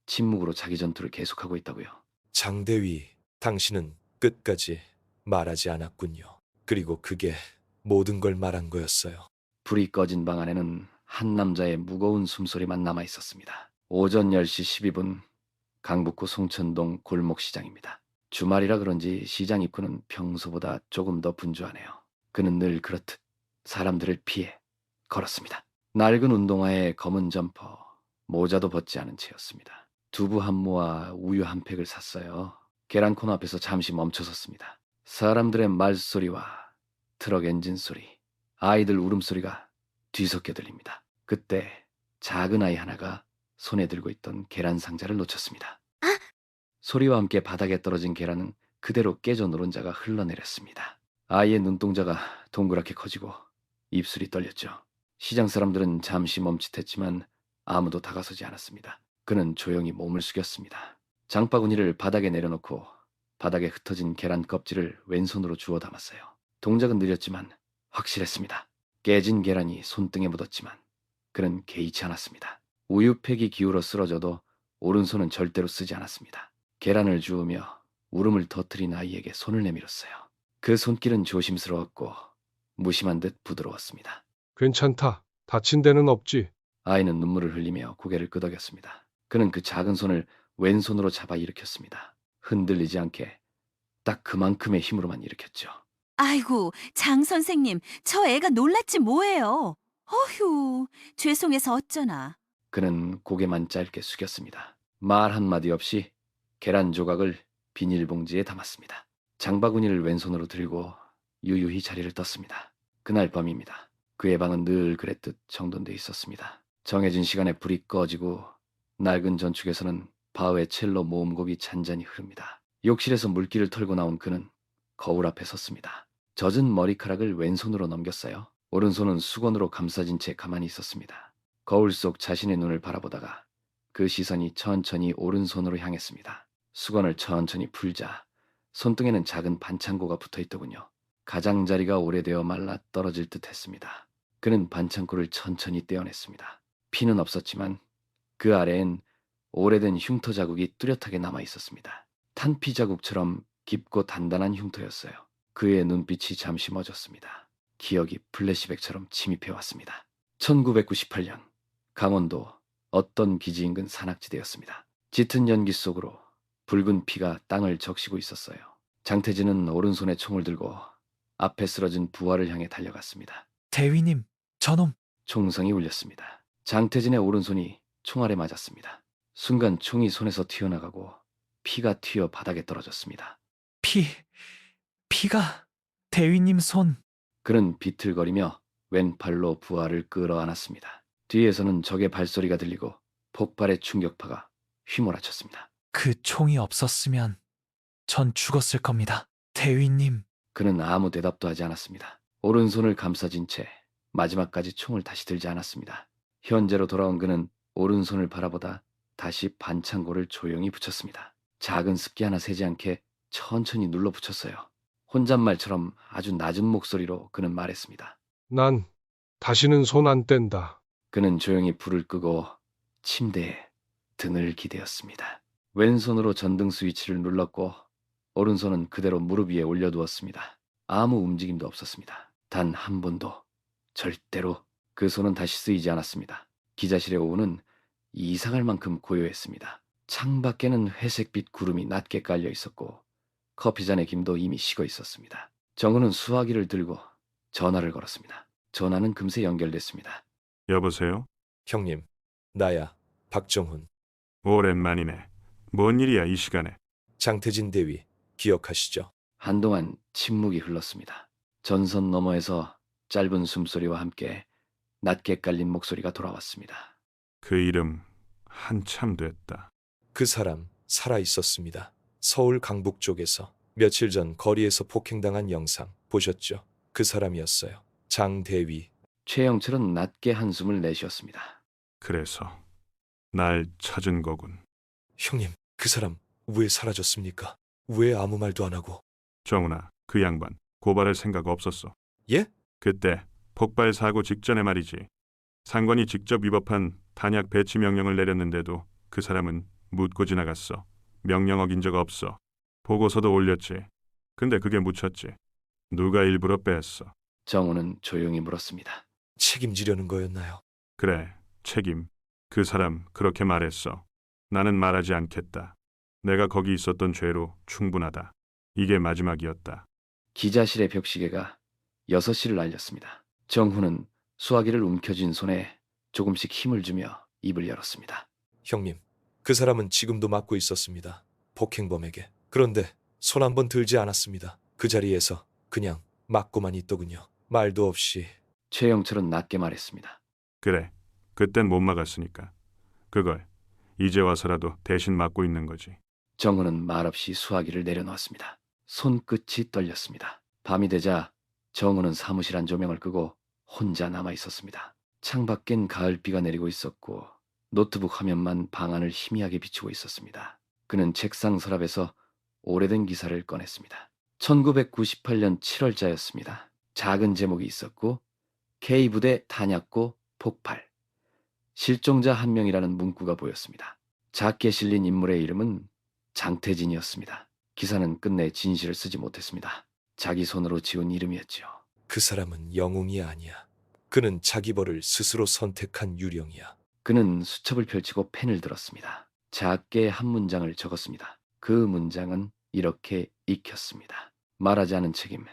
침묵으로 자기 전투를 계속하고 있다고요. 장대위, 당신은 끝까지 말하지 않았군요. 그리고 그게 모든 걸 말한 거였어요. 불이 꺼진 방 안에는 한 남자의 무거운 숨소리만 남아 있었습니다. 오전 10시 12분 강북구 송천동 골목시장입니다. 주말이라 그런지 시장 입구는 평소보다 조금 더 분주하네요. 그는 늘 그렇듯 사람들을 피해 걸었습니다. 낡은 운동화에 검은 점퍼, 모자도 벗지 않은 채였습니다. 두부 한 모와 우유 한 팩을 샀어요. 계란 코너 앞에서 잠시 멈춰섰습니다. 사람들의 말소리와 트럭 엔진 소리, 아이들 울음소리가 뒤섞여 들립니다. 그때 작은 아이 하나가 손에 들고 있던 계란 상자를 놓쳤습니다. 소리와 함께 바닥에 떨어진 계란은 그대로 깨져 노른자가 흘러내렸습니다. 아이의 눈동자가 동그랗게 커지고 입술이 떨렸죠. 시장 사람들은 잠시 멈칫했지만 아무도 다가서지 않았습니다. 그는 조용히 몸을 숙였습니다. 장바구니를 바닥에 내려놓고 바닥에 흩어진 계란 껍질을 왼손으로 주워 담았어요. 동작은 느렸지만 확실했습니다. 깨진 계란이 손등에 묻었지만 그는 개의치 않았습니다. 우유팩이 기울어 쓰러져도 오른손은 절대로 쓰지 않았습니다. 계란을 주우며 울음을 터뜨린 아이에게 손을 내밀었어요. 그 손길은 조심스러웠고 무심한 듯 부드러웠습니다. 괜찮다. 다친 데는 없지. 아이는 눈물을 흘리며 고개를 끄덕였습니다. 그는 그 작은 손을 왼손으로 잡아 일으켰습니다. 흔들리지 않게 딱 그만큼의 힘으로만 일으켰죠. 아이고, 장 선생님, 저 애가 놀랐지 뭐예요. 어휴, 죄송해서 어쩌나. 그는 고개만 짧게 숙였습니다. 말 한마디 없이 계란 조각을 비닐봉지에 담았습니다. 장바구니를 왼손으로 들고 유유히 자리를 떴습니다. 그날 밤입니다. 그의 방은 늘 그랬듯 정돈돼 있었습니다. 정해진 시간에 불이 꺼지고 낡은 전축에서는 바흐의 첼로 모음곡이 잔잔히 흐릅니다. 욕실에서 물기를 털고 나온 그는 거울 앞에 섰습니다. 젖은 머리카락을 왼손으로 넘겼어요. 오른손은 수건으로 감싸진 채 가만히 있었습니다. 거울 속 자신의 눈을 바라보다가 그 시선이 천천히 오른손으로 향했습니다. 수건을 천천히 풀자 손등에는 작은 반창고가 붙어 있더군요. 가장자리가 오래되어 말라 떨어질 듯 했습니다. 그는 반창고를 천천히 떼어냈습니다. 피는 없었지만 그 아래엔 오래된 흉터 자국이 뚜렷하게 남아 있었습니다. 탄피 자국처럼 깊고 단단한 흉터였어요. 그의 눈빛이 잠시 멎었습니다. 기억이 플래시백처럼 침입해 왔습니다. 1998년 강원도 어떤 기지 인근 산악지대였습니다. 짙은 연기 속으로 붉은 피가 땅을 적시고 있었어요. 장태진은 오른손에 총을 들고 앞에 쓰러진 부하를 향해 달려갔습니다. 대위님, 저놈. 총성이 울렸습니다. 장태진의 오른손이 총알에 맞았습니다. 순간 총이 손에서 튀어나가고 피가 튀어 바닥에 떨어졌습니다. 피가 대위님 손. 그는 비틀거리며 왼팔로 부하를 끌어안았습니다. 뒤에서는 적의 발소리가 들리고 폭발의 충격파가 휘몰아쳤습니다. 그 총이 없었으면 전 죽었을 겁니다. 대위님. 그는 아무 대답도 하지 않았습니다. 오른손을 감싸진 채 마지막까지 총을 다시 들지 않았습니다. 현재로 돌아온 그는 오른손을 바라보다 다시 반창고를 조용히 붙였습니다. 작은 습기 하나 새지 않게 천천히 눌러 붙였어요. 혼잣말처럼 아주 낮은 목소리로 그는 말했습니다. 난 다시는 손 안 뗀다. 그는 조용히 불을 끄고 침대에 등을 기대었습니다. 왼손으로 전등 스위치를 눌렀고 오른손은 그대로 무릎 위에 올려두었습니다. 아무 움직임도 없었습니다. 단 한 번도, 절대로 그 손은 다시 쓰이지 않았습니다. 기자실의 오후는 이상할 만큼 고요했습니다. 창밖에는 회색빛 구름이 낮게 깔려 있었고 커피잔의 김도 이미 식어 있었습니다. 정우는 수화기를 들고 전화를 걸었습니다. 전화는 금세 연결됐습니다. 여보세요? 형님, 나야, 박정훈. 오랜만이네. 뭔 일이야 이 시간에? 장태진 대위, 기억하시죠? 한동안 침묵이 흘렀습니다. 전선 너머에서 짧은 숨소리와 함께 낮게 깔린 목소리가 돌아왔습니다. 그 이름 한참 됐다. 그 사람 살아 있었습니다. 서울 강북 쪽에서 며칠 전 거리에서 폭행당한 영상 보셨죠? 그 사람이었어요. 장대위. 최영철은 낮게 한숨을 내쉬었습니다. 그래서 날 찾은 거군. 형님, 그 사람 왜 사라졌습니까? 왜 아무 말도 안 하고? 정훈아, 그 양반 고발할 생각 없었어. 예? 그때 폭발 사고 직전에 말이지. 상관이 직접 위법한 탄약 배치 명령을 내렸는데도 그 사람은 묻고 지나갔어. 명령 어긴 적 없어. 보고서도 올렸지. 근데 그게 묻혔지. 누가 일부러 뺐어. 정우는 조용히 물었습니다. 책임지려는 거였나요? 그래, 책임. 그 사람 그렇게 말했어. 나는 말하지 않겠다. 내가 거기 있었던 죄로 충분하다. 이게 마지막이었다. 기자실의 벽시계가 6시를 알렸습니다. 정훈은 수화기를 움켜쥔 손에 조금씩 힘을 주며 입을 열었습니다. 형님, 그 사람은 지금도 맞고 있었습니다. 폭행범에게. 그런데 손 한 번 들지 않았습니다. 그 자리에서 그냥 맞고만 있더군요. 말도 없이. 최영철은 낮게 말했습니다. 그래, 그땐 못 막았으니까. 그걸 이제 와서라도 대신 막고 있는 거지. 정훈은 말없이 수화기를 내려놓았습니다. 손끝이 떨렸습니다. 밤이 되자 정훈은 사무실 안 조명을 끄고 혼자 남아 있었습니다. 창밖엔 가을비가 내리고 있었고 노트북 화면만 방안을 희미하게 비추고 있었습니다. 그는 책상 서랍에서 오래된 기사를 꺼냈습니다. 1998년 7월자였습니다. 작은 제목이 있었고 K부대 탄약고 폭발. 실종자 한 명이라는 문구가 보였습니다. 작게 실린 인물의 이름은 장태진이었습니다. 기사는 끝내 진실을 쓰지 못했습니다. 자기 손으로 지운 이름이었지요. 그 사람은 영웅이 아니야. 그는 자기 벌을 스스로 선택한 유령이야. 그는 수첩을 펼치고 펜을 들었습니다. 작게 한 문장을 적었습니다. 그 문장은 이렇게 익혔습니다. 말하지 않은 책임.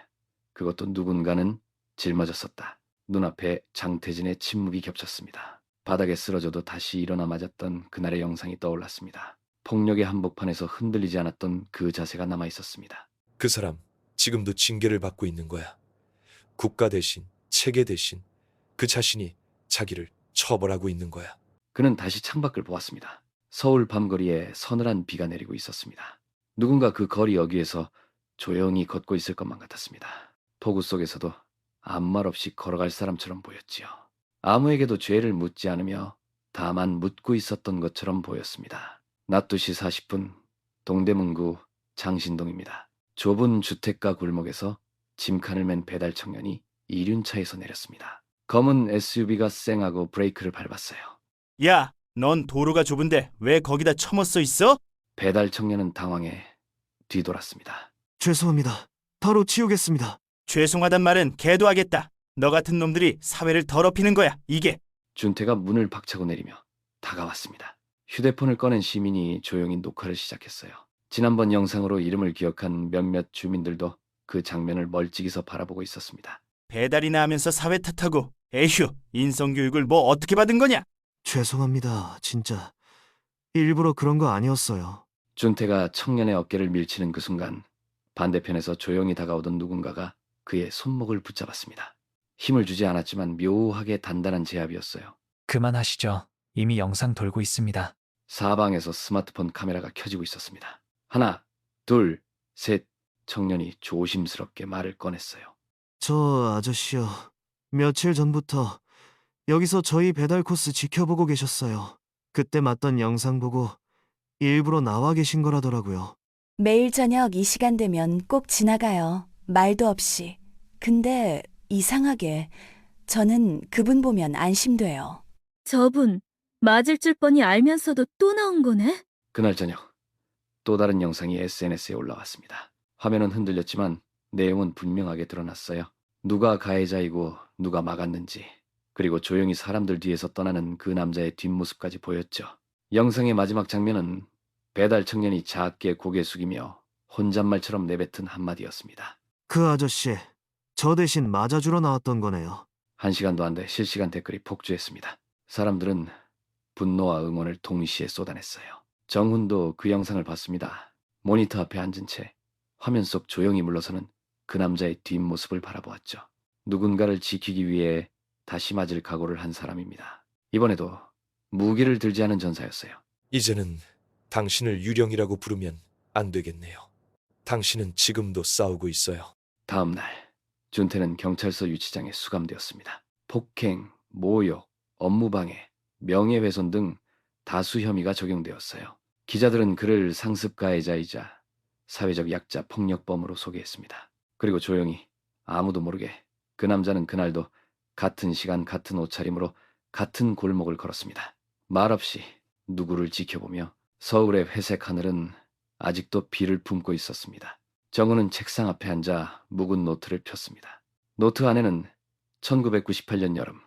그것도 누군가는 짊어졌었다. 눈앞에 장태진의 침묵이 겹쳤습니다. 바닥에 쓰러져도 다시 일어나 맞았던 그날의 영상이 떠올랐습니다. 폭력의 한복판에서 흔들리지 않았던 그 자세가 남아 있었습니다. 그 사람 지금도 징계를 받고 있는 거야. 국가 대신, 체계 대신 그 자신이 자기를 처벌하고 있는 거야. 그는 다시 창밖을 보았습니다. 서울 밤거리에 서늘한 비가 내리고 있었습니다. 누군가 그 거리 여기에서 조용히 걷고 있을 것만 같았습니다. 폭우 속에서도 아무 말 없이 걸어갈 사람처럼 보였지요. 아무에게도 죄를 묻지 않으며 다만 묻고 있었던 것처럼 보였습니다. 낮 2시 40분 동대문구 장신동입니다. 좁은 주택가 골목에서 짐칸을 맨 배달 청년이 이륜차에서 내렸습니다. 검은 SUV가 쌩하고 브레이크를 밟았어요. 야, 넌 도로가 좁은데 왜 거기다 처먹어 있어? 배달 청년은 당황해 뒤돌았습니다. 죄송합니다. 바로 치우겠습니다. 죄송하단 말은 개도 하겠다. 너 같은 놈들이 사회를 더럽히는 거야, 이게. 준태가 문을 박차고 내리며 다가왔습니다. 휴대폰을 꺼낸 시민이 조용히 녹화를 시작했어요. 지난번 영상으로 이름을 기억한 몇몇 주민들도 그 장면을 멀찍이서 바라보고 있었습니다. 배달이나 하면서 사회 탓하고 에휴, 인성교육을 뭐 어떻게 받은 거냐? 죄송합니다. 진짜 일부러 그런 거 아니었어요. 준태가 청년의 어깨를 밀치는 그 순간 반대편에서 조용히 다가오던 누군가가 그의 손목을 붙잡았습니다. 힘을 주지 않았지만 묘하게 단단한 제압이었어요. 그만하시죠. 이미 영상 돌고 있습니다. 사방에서 스마트폰 카메라가 켜지고 있었습니다. 하나, 둘, 셋. 청년이 조심스럽게 말을 꺼냈어요. 저 아저씨요. 며칠 전부터 여기서 저희 배달 코스 지켜보고 계셨어요. 그때 맞던 영상 보고 일부러 나와 계신 거라더라고요. 매일 저녁 이 시간 되면 꼭 지나가요. 말도 없이. 근데 이상하게 저는 그분 보면 안심돼요. 저분 맞을 줄 뻔히 알면서도 또 나온 거네? 그날 저녁 또 다른 영상이 SNS에 올라왔습니다. 화면은 흔들렸지만 내용은 분명하게 드러났어요. 누가 가해자이고 누가 막았는지, 그리고 조용히 사람들 뒤에서 떠나는 그 남자의 뒷모습까지 보였죠. 영상의 마지막 장면은 배달 청년이 작게 고개 숙이며 혼잣말처럼 내뱉은 한마디였습니다. 그 아저씨, 저 대신 맞아주러 나왔던 거네요. 1시간도 안 돼 실시간 댓글이 폭주했습니다. 사람들은 분노와 응원을 동시에 쏟아냈어요. 정훈도 그 영상을 봤습니다. 모니터 앞에 앉은 채 화면 속 조용히 물러서는 그 남자의 뒷모습을 바라보았죠. 누군가를 지키기 위해 다시 맞을 각오를 한 사람입니다. 이번에도 무기를 들지 않은 전사였어요. 이제는 당신을 유령이라고 부르면 안 되겠네요. 당신은 지금도 싸우고 있어요. 다음 날 준태는 경찰서 유치장에 수감되었습니다. 폭행, 모욕, 업무방해, 명예훼손 등 다수 혐의가 적용되었어요. 기자들은 그를 상습 가해자이자 사회적 약자 폭력범으로 소개했습니다. 그리고 조용히 아무도 모르게 그 남자는 그날도 같은 시간 같은 옷차림으로 같은 골목을 걸었습니다. 말없이 누구를 지켜보며 서울의 회색 하늘은 아직도 비를 품고 있었습니다. 정우는 책상 앞에 앉아 묵은 노트를 폈습니다. 노트 안에는 1998년 여름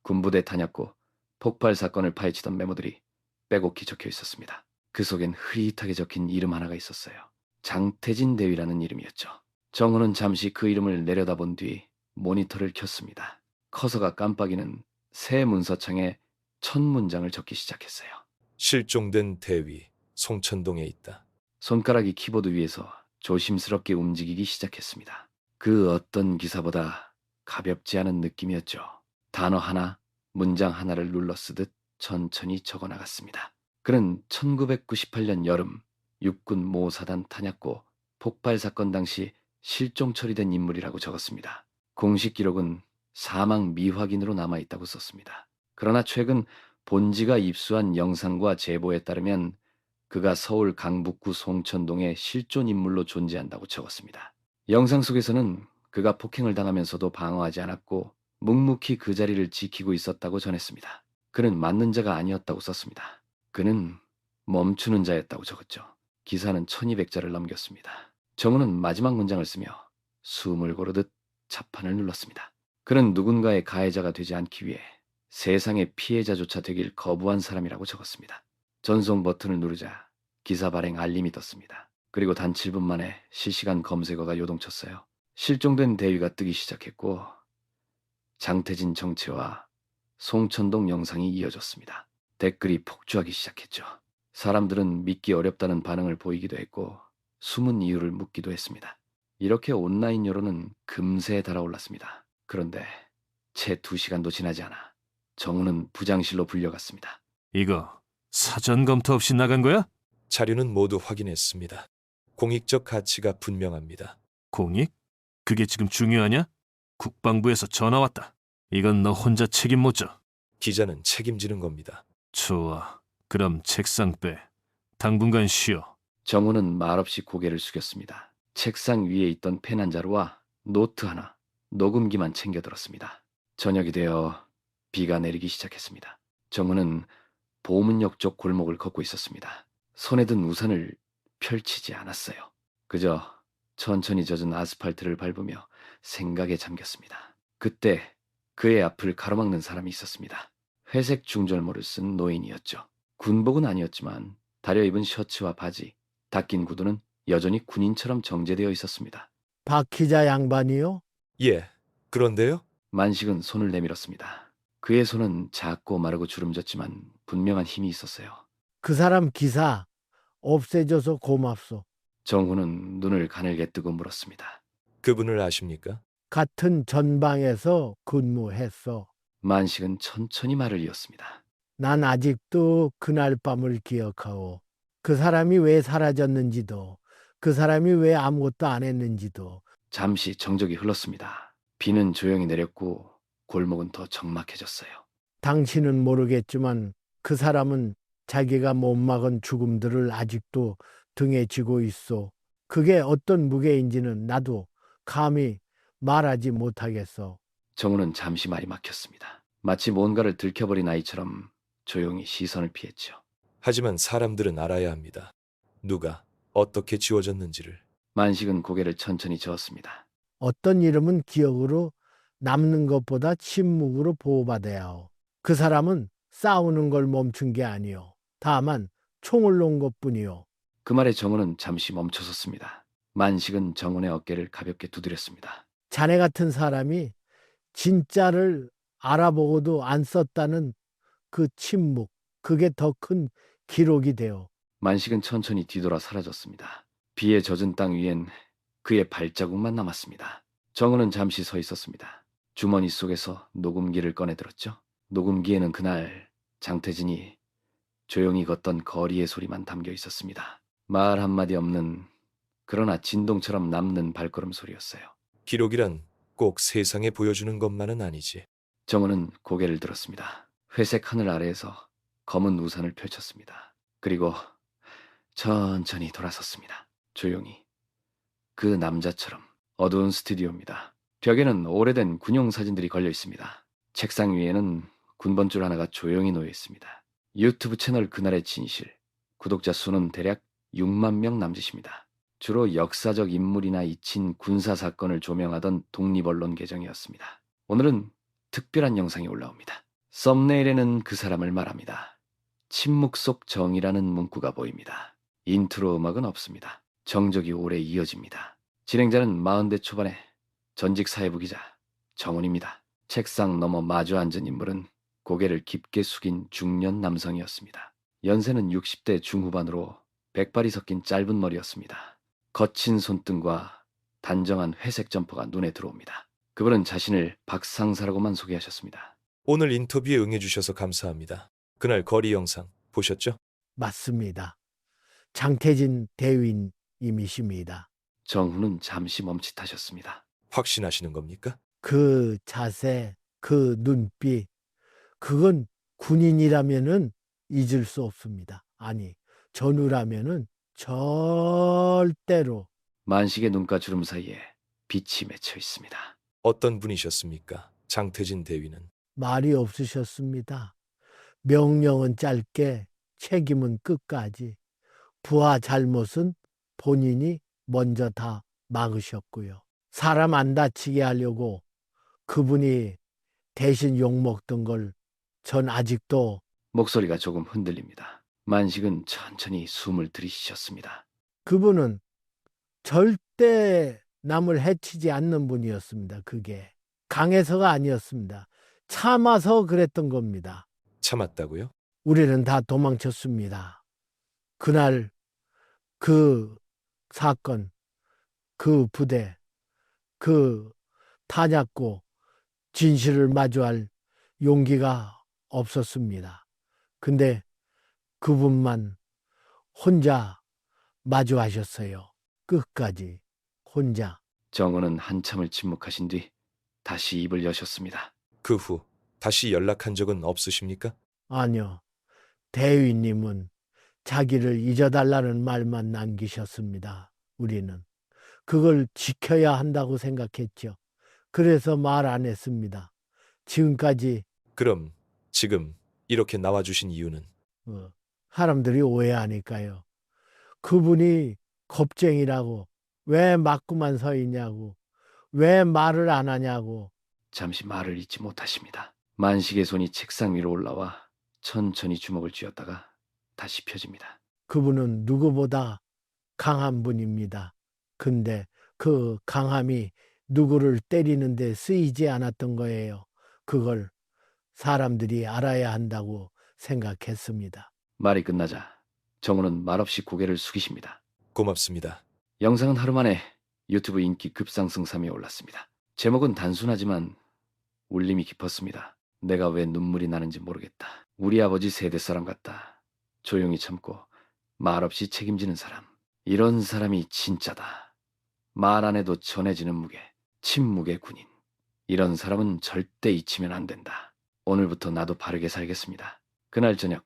군부대 탄약고 폭발 사건을 파헤치던 메모들이 빼곡히 적혀 있었습니다. 그 속엔 흐릿하게 적힌 이름 하나가 있었어요. 장태진 대위라는 이름이었죠. 정우는 잠시 그 이름을 내려다본 뒤 모니터를 켰습니다. 커서가 깜빡이는 새 문서창에 첫 문장을 적기 시작했어요. 실종된 대위, 송천동에 있다. 손가락이 키보드 위에서 조심스럽게 움직이기 시작했습니다. 그 어떤 기사보다 가볍지 않은 느낌이었죠. 단어 하나, 문장 하나를 눌러 쓰듯 천천히 적어나갔습니다. 그는 1998년 여름 육군 모사단 탄약고 폭발 사건 당시 실종 처리된 인물이라고 적었습니다. 공식 기록은 사망 미확인으로 남아있다고 썼습니다. 그러나 최근 본지가 입수한 영상과 제보에 따르면 그가 서울 강북구 송천동의 실존 인물로 존재한다고 적었습니다. 영상 속에서는 그가 폭행을 당하면서도 방어하지 않았고 묵묵히 그 자리를 지키고 있었다고 전했습니다. 그는 맞는 자가 아니었다고 썼습니다. 그는 멈추는 자였다고 적었죠. 기사는 1200자를 넘겼습니다. 정우는 마지막 문장을 쓰며 숨을 고르듯 자판을 눌렀습니다. 그는 누군가의 가해자가 되지 않기 위해 세상의 피해자조차 되길 거부한 사람이라고 적었습니다. 전송 버튼을 누르자 기사 발행 알림이 떴습니다. 그리고 단 7분 만에 실시간 검색어가 요동쳤어요. 실종된 대위가 뜨기 시작했고 장태진 정체와 송천동 영상이 이어졌습니다. 댓글이 폭주하기 시작했죠. 사람들은 믿기 어렵다는 반응을 보이기도 했고 숨은 이유를 묻기도 했습니다. 이렇게 온라인 여론은 금세 달아올랐습니다. 그런데 채 2시간도 지나지 않아 정우는 부장실로 불려갔습니다. 이거 사전 검토 없이 나간 거야? 자료는 모두 확인했습니다. 공익적 가치가 분명합니다. 공익? 그게 지금 중요하냐? 국방부에서 전화 왔다. 이건 너 혼자 책임 못 져. 기자는 책임지는 겁니다. 좋아. 그럼 책상 빼. 당분간 쉬어. 정우는 말없이 고개를 숙였습니다. 책상 위에 있던 펜 한 자루와 노트 하나, 녹음기만 챙겨 들었습니다. 저녁이 되어 비가 내리기 시작했습니다. 정우는 보문역 쪽 골목을 걷고 있었습니다. 손에 든 우산을 펼치지 않았어요. 그저 천천히 젖은 아스팔트를 밟으며 생각에 잠겼습니다. 그때 그의 앞을 가로막는 사람이 있었습니다. 회색 중절모를 쓴 노인이었죠. 군복은 아니었지만 다려 입은 셔츠와 바지, 닦인 구두는 여전히 군인처럼 정제되어 있었습니다. 박 기자 양반이요? 예. 그런데요? 만식은 손을 내밀었습니다. 그의 손은 작고 마르고 주름졌지만 분명한 힘이 있었어요. 그 사람 기사 없애줘서 고맙소. 정훈은 눈을 가늘게 뜨고 물었습니다. 그분을 아십니까? 같은 전방에서 근무했어. 만식은 천천히 말을 이었습니다. 난 아직도 그날 밤을 기억하오. 그 사람이 왜 사라졌는지도, 그 사람이 왜 아무것도 안 했는지도. 잠시 정적이 흘렀습니다. 비는 조용히 내렸고 골목은 더 적막해졌어요. 당신은 모르겠지만 그 사람은 자기가 못 막은 죽음들을 아직도 등에 지고 있어. 그게 어떤 무게인지는 나도 감히 말하지 못하겠어. 정우는 잠시 말이 막혔습니다. 마치 뭔가를 들켜버린 아이처럼 조용히 시선을 피했죠. 하지만 사람들은 알아야 합니다. 누가 어떻게 지워졌는지를. 만식은 고개를 천천히 저었습니다. 어떤 이름은 기억으로 남는 것보다 침묵으로 보호받아야 하오. 그 사람은 싸우는 걸 멈춘 게 아니오. 다만 총을 놓은 것뿐이오. 그 말에 정우는 잠시 멈춰섰습니다. 만식은 정훈의 어깨를 가볍게 두드렸습니다. 자네 같은 사람이 진짜를 알아보고도 안 썼다는 그 침묵, 그게 더 큰 기록이 되어. 만식은 천천히 뒤돌아 사라졌습니다. 비에 젖은 땅 위엔 그의 발자국만 남았습니다. 정우는 잠시 서 있었습니다. 주머니 속에서 녹음기를 꺼내들었죠. 녹음기에는 그날 장태진이 조용히 걷던 거리의 소리만 담겨 있었습니다. 말 한마디 없는, 그러나 진동처럼 남는 발걸음 소리였어요. 기록이란 꼭 세상에 보여주는 것만은 아니지. 정우는 고개를 들었습니다. 회색 하늘 아래에서 검은 우산을 펼쳤습니다. 그리고 천천히 돌아섰습니다. 조용히. 그 남자처럼. 어두운 스튜디오입니다. 벽에는 오래된 군용 사진들이 걸려 있습니다. 책상 위에는 군번줄 하나가 조용히 놓여 있습니다. 유튜브 채널 그날의 진실. 구독자 수는 대략 6만 명 남짓입니다. 주로 역사적 인물이나 잊힌 군사 사건을 조명하던 독립언론 계정이었습니다. 오늘은 특별한 영상이 올라옵니다. 썸네일에는 그 사람을 말합니다. 침묵 속 정이라는 문구가 보입니다. 인트로 음악은 없습니다. 정적이 오래 이어집니다. 진행자는 40대 초반의 전직 사회부 기자 정훈입니다. 책상 너머 마주 앉은 인물은 고개를 깊게 숙인 중년 남성이었습니다. 연세는 60대 중후반으로 백발이 섞인 짧은 머리였습니다. 거친 손등과 단정한 회색 점퍼가 눈에 들어옵니다. 그분은 자신을 박상사라고만 소개하셨습니다. 오늘 인터뷰에 응해주셔서 감사합니다. 그날 거리 영상 보셨죠? 맞습니다. 장태진 대위님이십니다. 정훈은 잠시 멈칫하셨습니다. 확신하시는 겁니까? 그 자세, 그 눈빛, 그건 군인이라면은 잊을 수 없습니다. 아니, 전우라면은 절대로. 만식의 눈가 주름 사이에 빛이 맺혀 있습니다. 어떤 분이셨습니까? 장태진 대위는. 말이 없으셨습니다. 명령은 짧게, 책임은 끝까지. 부하 잘못은 본인이 먼저 다 막으셨고요. 사람 안 다치게 하려고 그분이 대신 욕먹던 걸 전 아직도. 목소리가 조금 흔들립니다. 만식은 천천히 숨을 들이쉬셨습니다. 그분은 절대 남을 해치지 않는 분이었습니다. 그게 강해서가 아니었습니다. 참아서 그랬던 겁니다. 참았다고요? 우리는 다 도망쳤습니다. 그날 그 사건, 그 부대, 그 탄약고 진실을 마주할 용기가 없었습니다. 근데 그분만 혼자 마주하셨어요. 끝까지 혼자. 정은은 한참을 침묵하신 뒤 다시 입을 여셨습니다. 그 후 다시 연락한 적은 없으십니까? 아니요. 대위님은 자기를 잊어달라는 말만 남기셨습니다. 우리는. 그걸 지켜야 한다고 생각했죠. 그래서 말 안 했습니다. 지금까지 그럼 지금 이렇게 나와주신 이유는? 사람들이 오해하니까요. 그분이 겁쟁이라고, 왜 맞고만 서 있냐고, 왜 말을 안 하냐고. 잠시 말을 잇지 못하십니다. 만식의 손이 책상 위로 올라와 천천히 주먹을 쥐었다가 다시 펴집니다. 그분은 누구보다 강한 분입니다. 근데 그 강함이 누구를 때리는데 쓰이지 않았던 거예요. 그걸 사람들이 알아야 한다고 생각했습니다. 말이 끝나자 정우는 말없이 고개를 숙이십니다. 고맙습니다. 영상은 하루 만에 유튜브 인기 급상승 3위에 올랐습니다. 제목은 단순하지만 울림이 깊었습니다. 내가 왜 눈물이 나는지 모르겠다. 우리 아버지 세대 사람 같다. 조용히 참고 말없이 책임지는 사람. 이런 사람이 진짜다. 말 안 해도 전해지는 무게. 침묵의 군인. 이런 사람은 절대 잊히면 안 된다. 오늘부터 나도 바르게 살겠습니다. 그날 저녁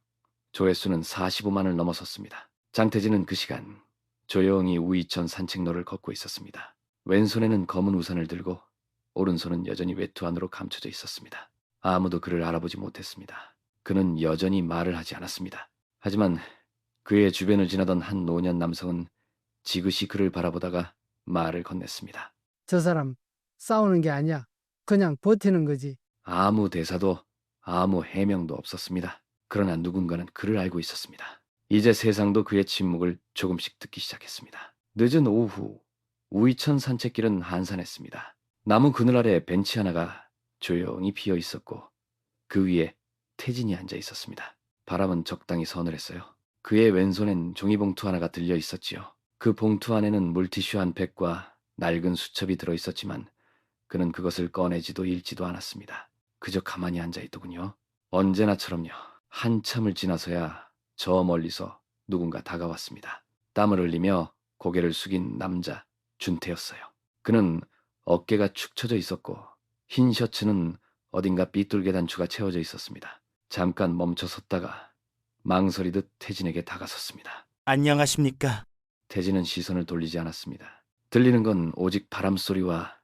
조회수는 45만을 넘어섰습니다. 장태진은 그 시간 조용히 우이천 산책로를 걷고 있었습니다. 왼손에는 검은 우산을 들고 오른손은 여전히 외투 안으로 감춰져 있었습니다. 아무도 그를 알아보지 못했습니다. 그는 여전히 말을 하지 않았습니다. 하지만 그의 주변을 지나던 한 노년 남성은 지그시 그를 바라보다가 말을 건넸습니다. 저 사람 싸우는 게 아니야. 그냥 버티는 거지. 아무 대사도 아무 해명도 없었습니다. 그러나 누군가는 그를 알고 있었습니다. 이제 세상도 그의 침묵을 조금씩 듣기 시작했습니다. 늦은 오후 우이천 산책길은 한산했습니다. 나무 그늘 아래 벤치 하나가 조용히 비어 있었고 그 위에 태진이 앉아 있었습니다. 바람은 적당히 서늘했어요. 그의 왼손엔 종이봉투 하나가 들려 있었지요. 그 봉투 안에는 물티슈 한 팩과 낡은 수첩이 들어있었지만 그는 그것을 꺼내지도 읽지도 않았습니다. 그저 가만히 앉아 있더군요. 언제나처럼요. 한참을 지나서야 저 멀리서 누군가 다가왔습니다. 땀을 흘리며 고개를 숙인 남자 준태였어요. 그는 어깨가 축 처져 있었고 흰 셔츠는 어딘가 삐뚤게 단추가 채워져 있었습니다. 잠깐 멈춰 섰다가 망설이듯 태진에게 다가섰습니다. 안녕하십니까? 태진은 시선을 돌리지 않았습니다. 들리는 건 오직 바람소리와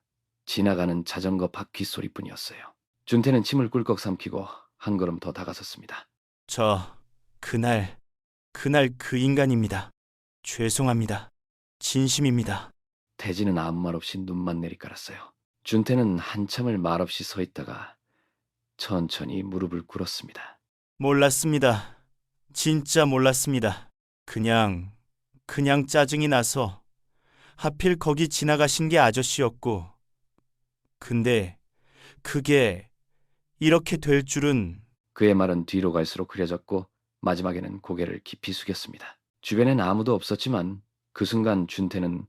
지나가는 자전거 바퀴 소리뿐이었어요. 준태는 침을 꿀꺽 삼키고 한 걸음 더 다가섰습니다. 저 그날 그 인간입니다. 죄송합니다. 진심입니다. 태진은 아무 말 없이 눈만 내리깔았어요. 준태는 한참을 말없이 서 있다가 천천히 무릎을 꿇었습니다. 몰랐습니다. 진짜 몰랐습니다. 그냥 짜증이 나서 하필 거기 지나가신 게 아저씨였고 근데 그게 이렇게 될 줄은. 그의 말은 뒤로 갈수록 흐려졌고 마지막에는 고개를 깊이 숙였습니다. 주변엔 아무도 없었지만 그 순간 준태는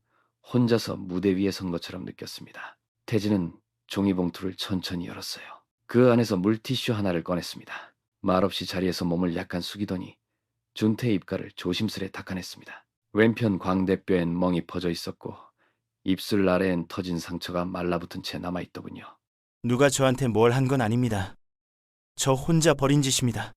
혼자서 무대 위에 선 것처럼 느꼈습니다. 태진은 종이봉투를 천천히 열었어요. 그 안에서 물티슈 하나를 꺼냈습니다. 말없이 자리에서 몸을 약간 숙이더니 준태의 입가를 조심스레 닦아냈습니다. 왼편 광대뼈엔 멍이 퍼져 있었고 입술 아래엔 터진 상처가 말라붙은 채 남아있더군요. 누가 저한테 뭘 한 건 아닙니다. 저 혼자 버린 짓입니다.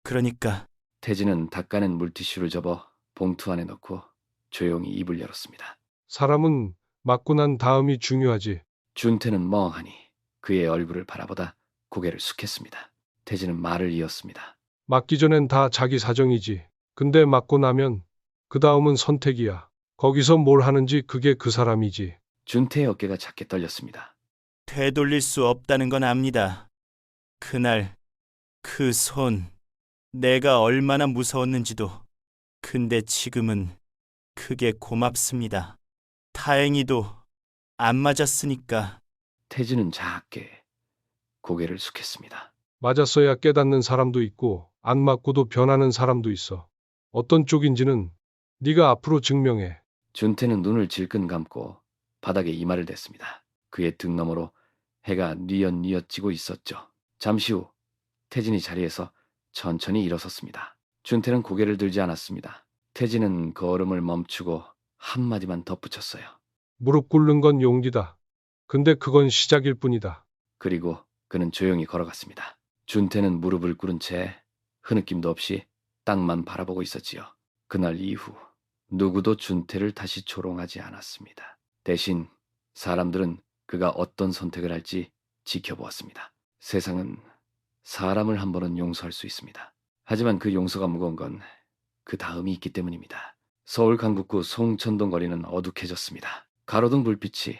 그러니까. 태진은 닦아낸 물티슈를 접어 봉투 안에 넣고 조용히 입을 열었습니다. 사람은 맞고 난 다음이 중요하지. 준태는 멍하니 그의 얼굴을 바라보다 고개를 숙였습니다. 태진은 말을 이었습니다. 맞기 전엔 다 자기 사정이지. 근데 맞고 나면 그 다음은 선택이야. 거기서 뭘 하는지 그게 그 사람이지. 준태의 어깨가 작게 떨렸습니다. 되돌릴 수 없다는 건 압니다. 그날 그 손 내가 얼마나 무서웠는지도. 근데 지금은 그게 고맙습니다. 다행히도 안 맞았으니까. 태진은 작게 고개를 숙였습니다. 맞았어야 깨닫는 사람도 있고 안 맞고도 변하는 사람도 있어. 어떤 쪽인지는 네가 앞으로 증명해. 준태는 눈을 질끈 감고 바닥에 이마를 댔습니다. 그의 등 너머로 해가 뉘엿뉘엿 지고 있었죠. 잠시 후 태진이 자리에서 천천히 일어섰습니다. 준태는 고개를 들지 않았습니다. 태진은 걸음을 멈추고 한마디만 덧붙였어요. 무릎 꿇는 건 용기다. 근데 그건 시작일 뿐이다. 그리고 그는 조용히 걸어갔습니다. 준태는 무릎을 꿇은 채 흐느낌도 없이 땅만 바라보고 있었지요. 그날 이후 누구도 준태를 다시 조롱하지 않았습니다. 대신 사람들은 그가 어떤 선택을 할지 지켜보았습니다. 세상은 사람을 한 번은 용서할 수 있습니다. 하지만 그 용서가 무거운 건 그 다음이 있기 때문입니다. 서울 강북구 송천동 거리는 어둑해졌습니다. 가로등 불빛이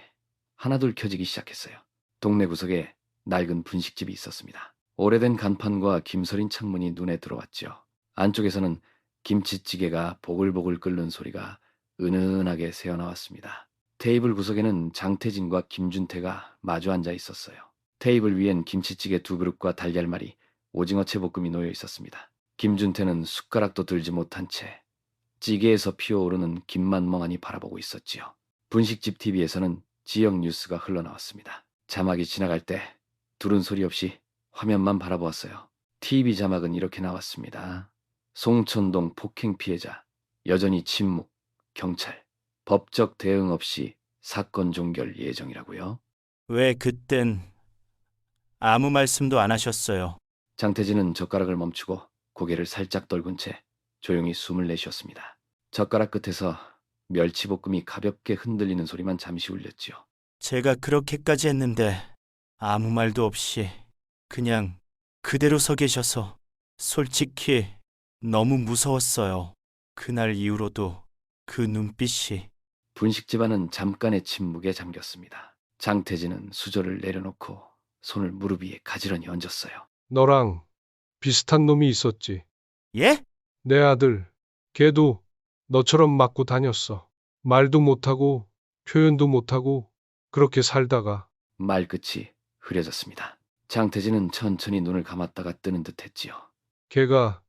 하나둘 켜지기 시작했어요. 동네 구석에 낡은 분식집이 있었습니다. 오래된 간판과 김서린 창문이 눈에 들어왔죠. 안쪽에서는 김치찌개가 보글보글 끓는 소리가 은은하게 새어나왔습니다. 테이블 구석에는 장태진과 김준태가 마주 앉아 있었어요. 테이블 위엔 김치찌개 2그릇과 달걀말이, 오징어채 볶음이 놓여 있었습니다. 김준태는 숟가락도 들지 못한 채 찌개에서 피어오르는 김만 멍하니 바라보고 있었지요. 분식집 TV에서는 지역 뉴스가 흘러나왔습니다. 자막이 지나갈 때 둘은 소리 없이 화면만 바라보았어요. TV 자막은 이렇게 나왔습니다. 송천동 폭행 피해자 여전히 침묵, 경찰 법적 대응 없이 사건 종결 예정이라고요. 왜 그땐 아무 말씀도 안 하셨어요? 장태진은 젓가락을 멈추고 고개를 살짝 떨군 채 조용히 숨을 내쉬었습니다. 젓가락 끝에서 멸치볶음이 가볍게 흔들리는 소리만 잠시 울렸지요. 제가 그렇게까지 했는데 아무 말도 없이 그냥 그대로 서 계셔서 솔직히 너무 무서웠어요. 그날 이후로도 그 눈빛이. 분식 집안은 잠깐의 침묵에 잠겼습니다. 장태진은 수저를 내려놓고 손을 무릎 위에 가지런히 얹었어요. 너랑 비슷한 놈이 있었지. 예? 내 아들. 걔도 너처럼 맞고 다녔어. 말도 못하고 표현도 못하고 그렇게 살다가. 말끝이 흐려졌습니다. 장태진은 천천히 눈을 감았다가 뜨는 듯 했지요. 걔가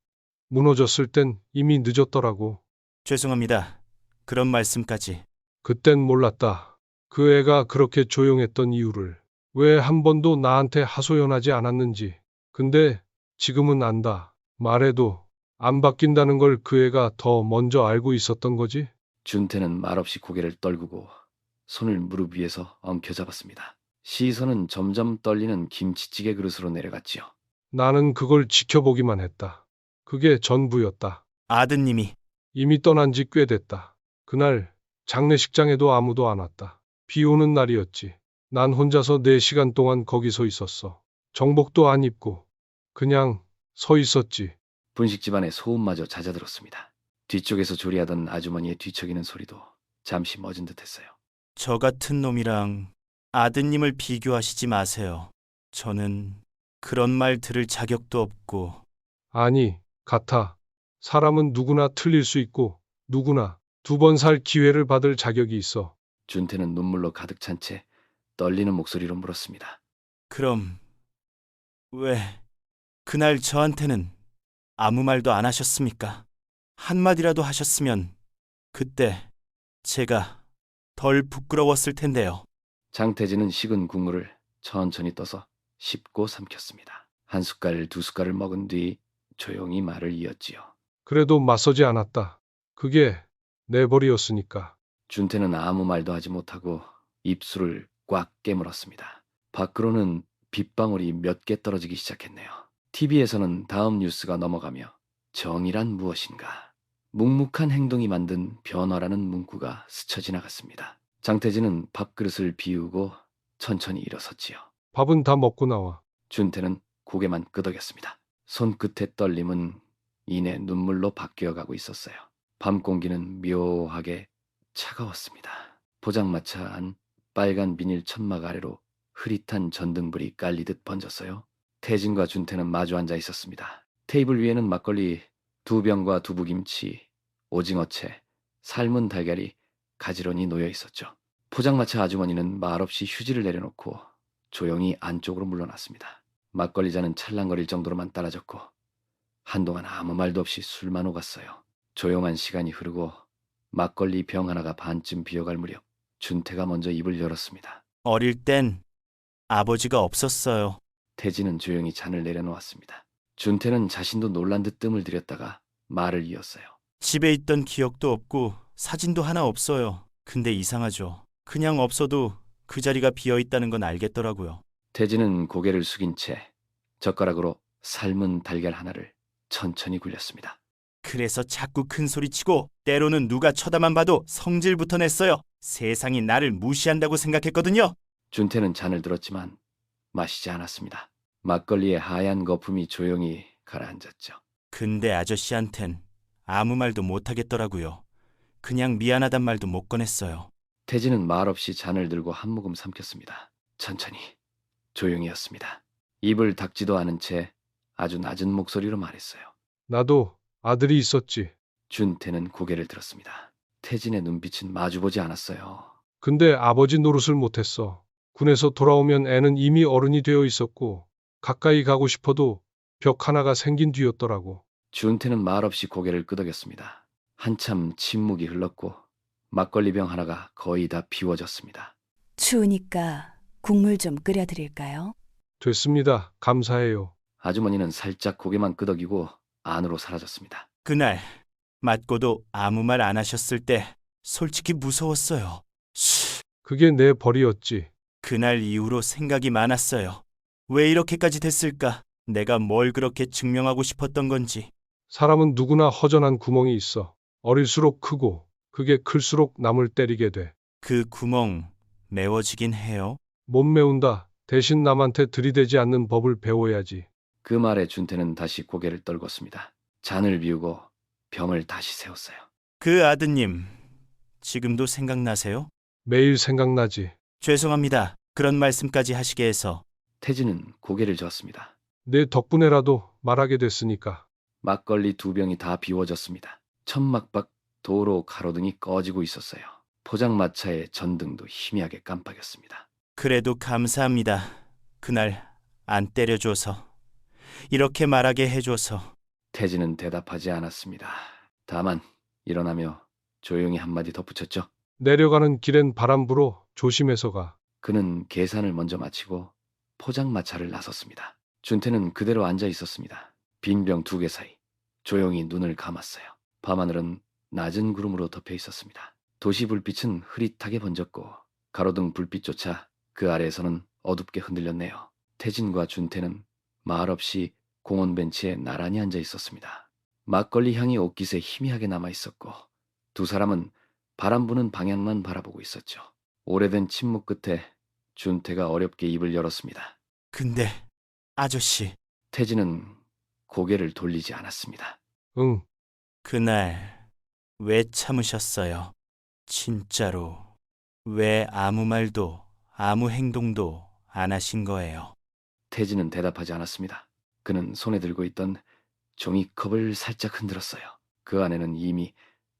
무너졌을 땐 이미 늦었더라고. 죄송합니다. 그런 말씀까지. 그땐 몰랐다. 그 애가 그렇게 조용했던 이유를. 왜 한 번도 나한테 하소연하지 않았는지. 근데 지금은 안다. 말해도 안 바뀐다는 걸 그 애가 더 먼저 알고 있었던 거지? 준태는 말없이 고개를 떨구고 손을 무릎 위에서 엉켜잡았습니다. 시선은 점점 떨리는 김치찌개 그릇으로 내려갔지요. 나는 그걸 지켜보기만 했다. 그게 전부였다. 아드님이. 이미 떠난 지 꽤 됐다. 그날 장례식장에도 아무도 안 왔다. 비 오는 날이었지. 난 혼자서 4시간 동안 거기 서 있었어. 정복도 안 입고 그냥 서 있었지. 분식 집안의 소음마저 잦아들었습니다. 뒤쪽에서 조리하던 아주머니의 뒤척이는 소리도 잠시 멎은 듯했어요. 저 같은 놈이랑 아드님을 비교하시지 마세요. 저는 그런 말 들을 자격도 없고. 아니, 같아. 사람은 누구나 틀릴 수 있고 누구나 2번 살 기회를 받을 자격이 있어. 준태는 눈물로 가득 찬 채 떨리는 목소리로 물었습니다. 그럼 왜 그날 저한테는 아무 말도 안 하셨습니까? 한마디라도 하셨으면 그때 제가 덜 부끄러웠을 텐데요. 장태진은 식은 국물을 천천히 떠서 씹고 삼켰습니다. 한 숟갈, 2숟갈을 먹은 뒤 조용히 말을 이었지요. 그래도 맞서지 않았다. 그게 내 벌이었으니까. 준태는 아무 말도 하지 못하고 입술을 꽉 깨물었습니다. 밖으로는 빗방울이 몇 개 떨어지기 시작했네요. TV에서는 다음 뉴스가 넘어가며 정의란 무엇인가, 묵묵한 행동이 만든 변화라는 문구가 스쳐 지나갔습니다. 장태진은 밥그릇을 비우고 천천히 일어섰지요. 밥은 다 먹고 나와. 준태는 고개만 끄덕였습니다. 손끝의 떨림은 이내 눈물로 바뀌어가고 있었어요. 밤 공기는 묘하게 차가웠습니다. 포장마차 안 빨간 비닐 천막 아래로 흐릿한 전등불이 깔리듯 번졌어요. 태진과 준태는 마주 앉아 있었습니다. 테이블 위에는 막걸리 2병과 두부김치, 오징어채, 삶은 달걀이 가지런히 놓여 있었죠. 포장마차 아주머니는 말없이 휴지를 내려놓고 조용히 안쪽으로 물러났습니다. 막걸리 잔은 찰랑거릴 정도로만 따라졌고 한동안 아무 말도 없이 술만 오갔어요. 조용한 시간이 흐르고 막걸리 병 하나가 반쯤 비어갈 무렵 준태가 먼저 입을 열었습니다. 어릴 땐 아버지가 없었어요. 태진은 조용히 잔을 내려놓았습니다. 준태는 자신도 놀란 듯 뜸을 들였다가 말을 이었어요. 집에 있던 기억도 없고 사진도 하나 없어요. 근데 이상하죠. 그냥 없어도 그 자리가 비어 있다는 건 알겠더라고요. 태진은 고개를 숙인 채 젓가락으로 삶은 달걀 하나를 천천히 굴렸습니다. 그래서 자꾸 큰 소리 치고 때로는 누가 쳐다만 봐도 성질부터 냈어요. 세상이 나를 무시한다고 생각했거든요. 준태는 잔을 들었지만 마시지 않았습니다. 막걸리의 하얀 거품이 조용히 가라앉았죠. 근데 아저씨한텐 아무 말도 못하겠더라고요. 그냥 미안하단 말도 못 꺼냈어요. 태진은 말없이 잔을 들고 한 모금 삼켰습니다. 천천히, 조용히였습니다. 입을 닫지도 않은 채 아주 낮은 목소리로 말했어요. 나도 아들이 있었지. 준태는 고개를 들었습니다. 태진의 눈빛은 마주보지 않았어요. 근데 아버지 노릇을 못했어. 군에서 돌아오면 애는 이미 어른이 되어 있었고 가까이 가고 싶어도 벽 하나가 생긴 뒤였더라고. 준태는 말없이 고개를 끄덕였습니다. 한참 침묵이 흘렀고 막걸리병 하나가 거의 다 비워졌습니다. 추우니까 국물 좀 끓여드릴까요? 됐습니다. 감사해요. 아주머니는 살짝 고개만 끄덕이고 안으로 사라졌습니다. 그날 맞고도 아무 말 안 하셨을 때 솔직히 무서웠어요. 그게 내 벌이었지. 그날 이후로 생각이 많았어요. 왜 이렇게까지 됐을까? 내가 뭘 그렇게 증명하고 싶었던 건지. 사람은 누구나 허전한 구멍이 있어. 어릴수록 크고 그게 클수록 남을 때리게 돼. 그 구멍 메워지긴 해요. 못 메운다. 대신 남한테 들이대지 않는 법을 배워야지. 그 말에 준태는 다시 고개를 떨궜습니다. 잔을 비우고 병을 다시 세웠어요. 그 아드님, 지금도 생각나세요? 매일 생각나지. 죄송합니다. 그런 말씀까지 하시게 해서. 태진은 고개를 저었습니다. 내 덕분에라도 말하게 됐으니까. 막걸리 2병이 다 비워졌습니다. 천막 밖 도로 가로등이 꺼지고 있었어요. 포장마차의 전등도 희미하게 깜빡였습니다. 그래도 감사합니다. 그날 안 때려줘서. 이렇게 말하게 해줘서. 태진은 대답하지 않았습니다. 다만 일어나며 조용히 한마디 덧붙였죠. 내려가는 길엔 바람 불어 조심해서 가. 그는 계산을 먼저 마치고 포장마차를 나섰습니다. 준태는 그대로 앉아 있었습니다. 빈 병 2개 사이 조용히 눈을 감았어요. 밤하늘은 낮은 구름으로 덮여 있었습니다. 도시 불빛은 흐릿하게 번졌고 가로등 불빛조차 그 아래에서는 어둡게 흔들렸네요. 태진과 준태는 말없이 공원 벤치에 나란히 앉아 있었습니다. 막걸리 향이 옷깃에 희미하게 남아 있었고 두 사람은 바람 부는 방향만 바라보고 있었죠. 오래된 침묵 끝에 준태가 어렵게 입을 열었습니다. 근데 아저씨, 태진은 고개를 돌리지 않았습니다. 응. 그날 왜 참으셨어요? 진짜로 왜 아무 말도 아무 행동도 안 하신 거예요? 태진은 대답하지 않았습니다. 그는 손에 들고 있던 종이컵을 살짝 흔들었어요. 그 안에는 이미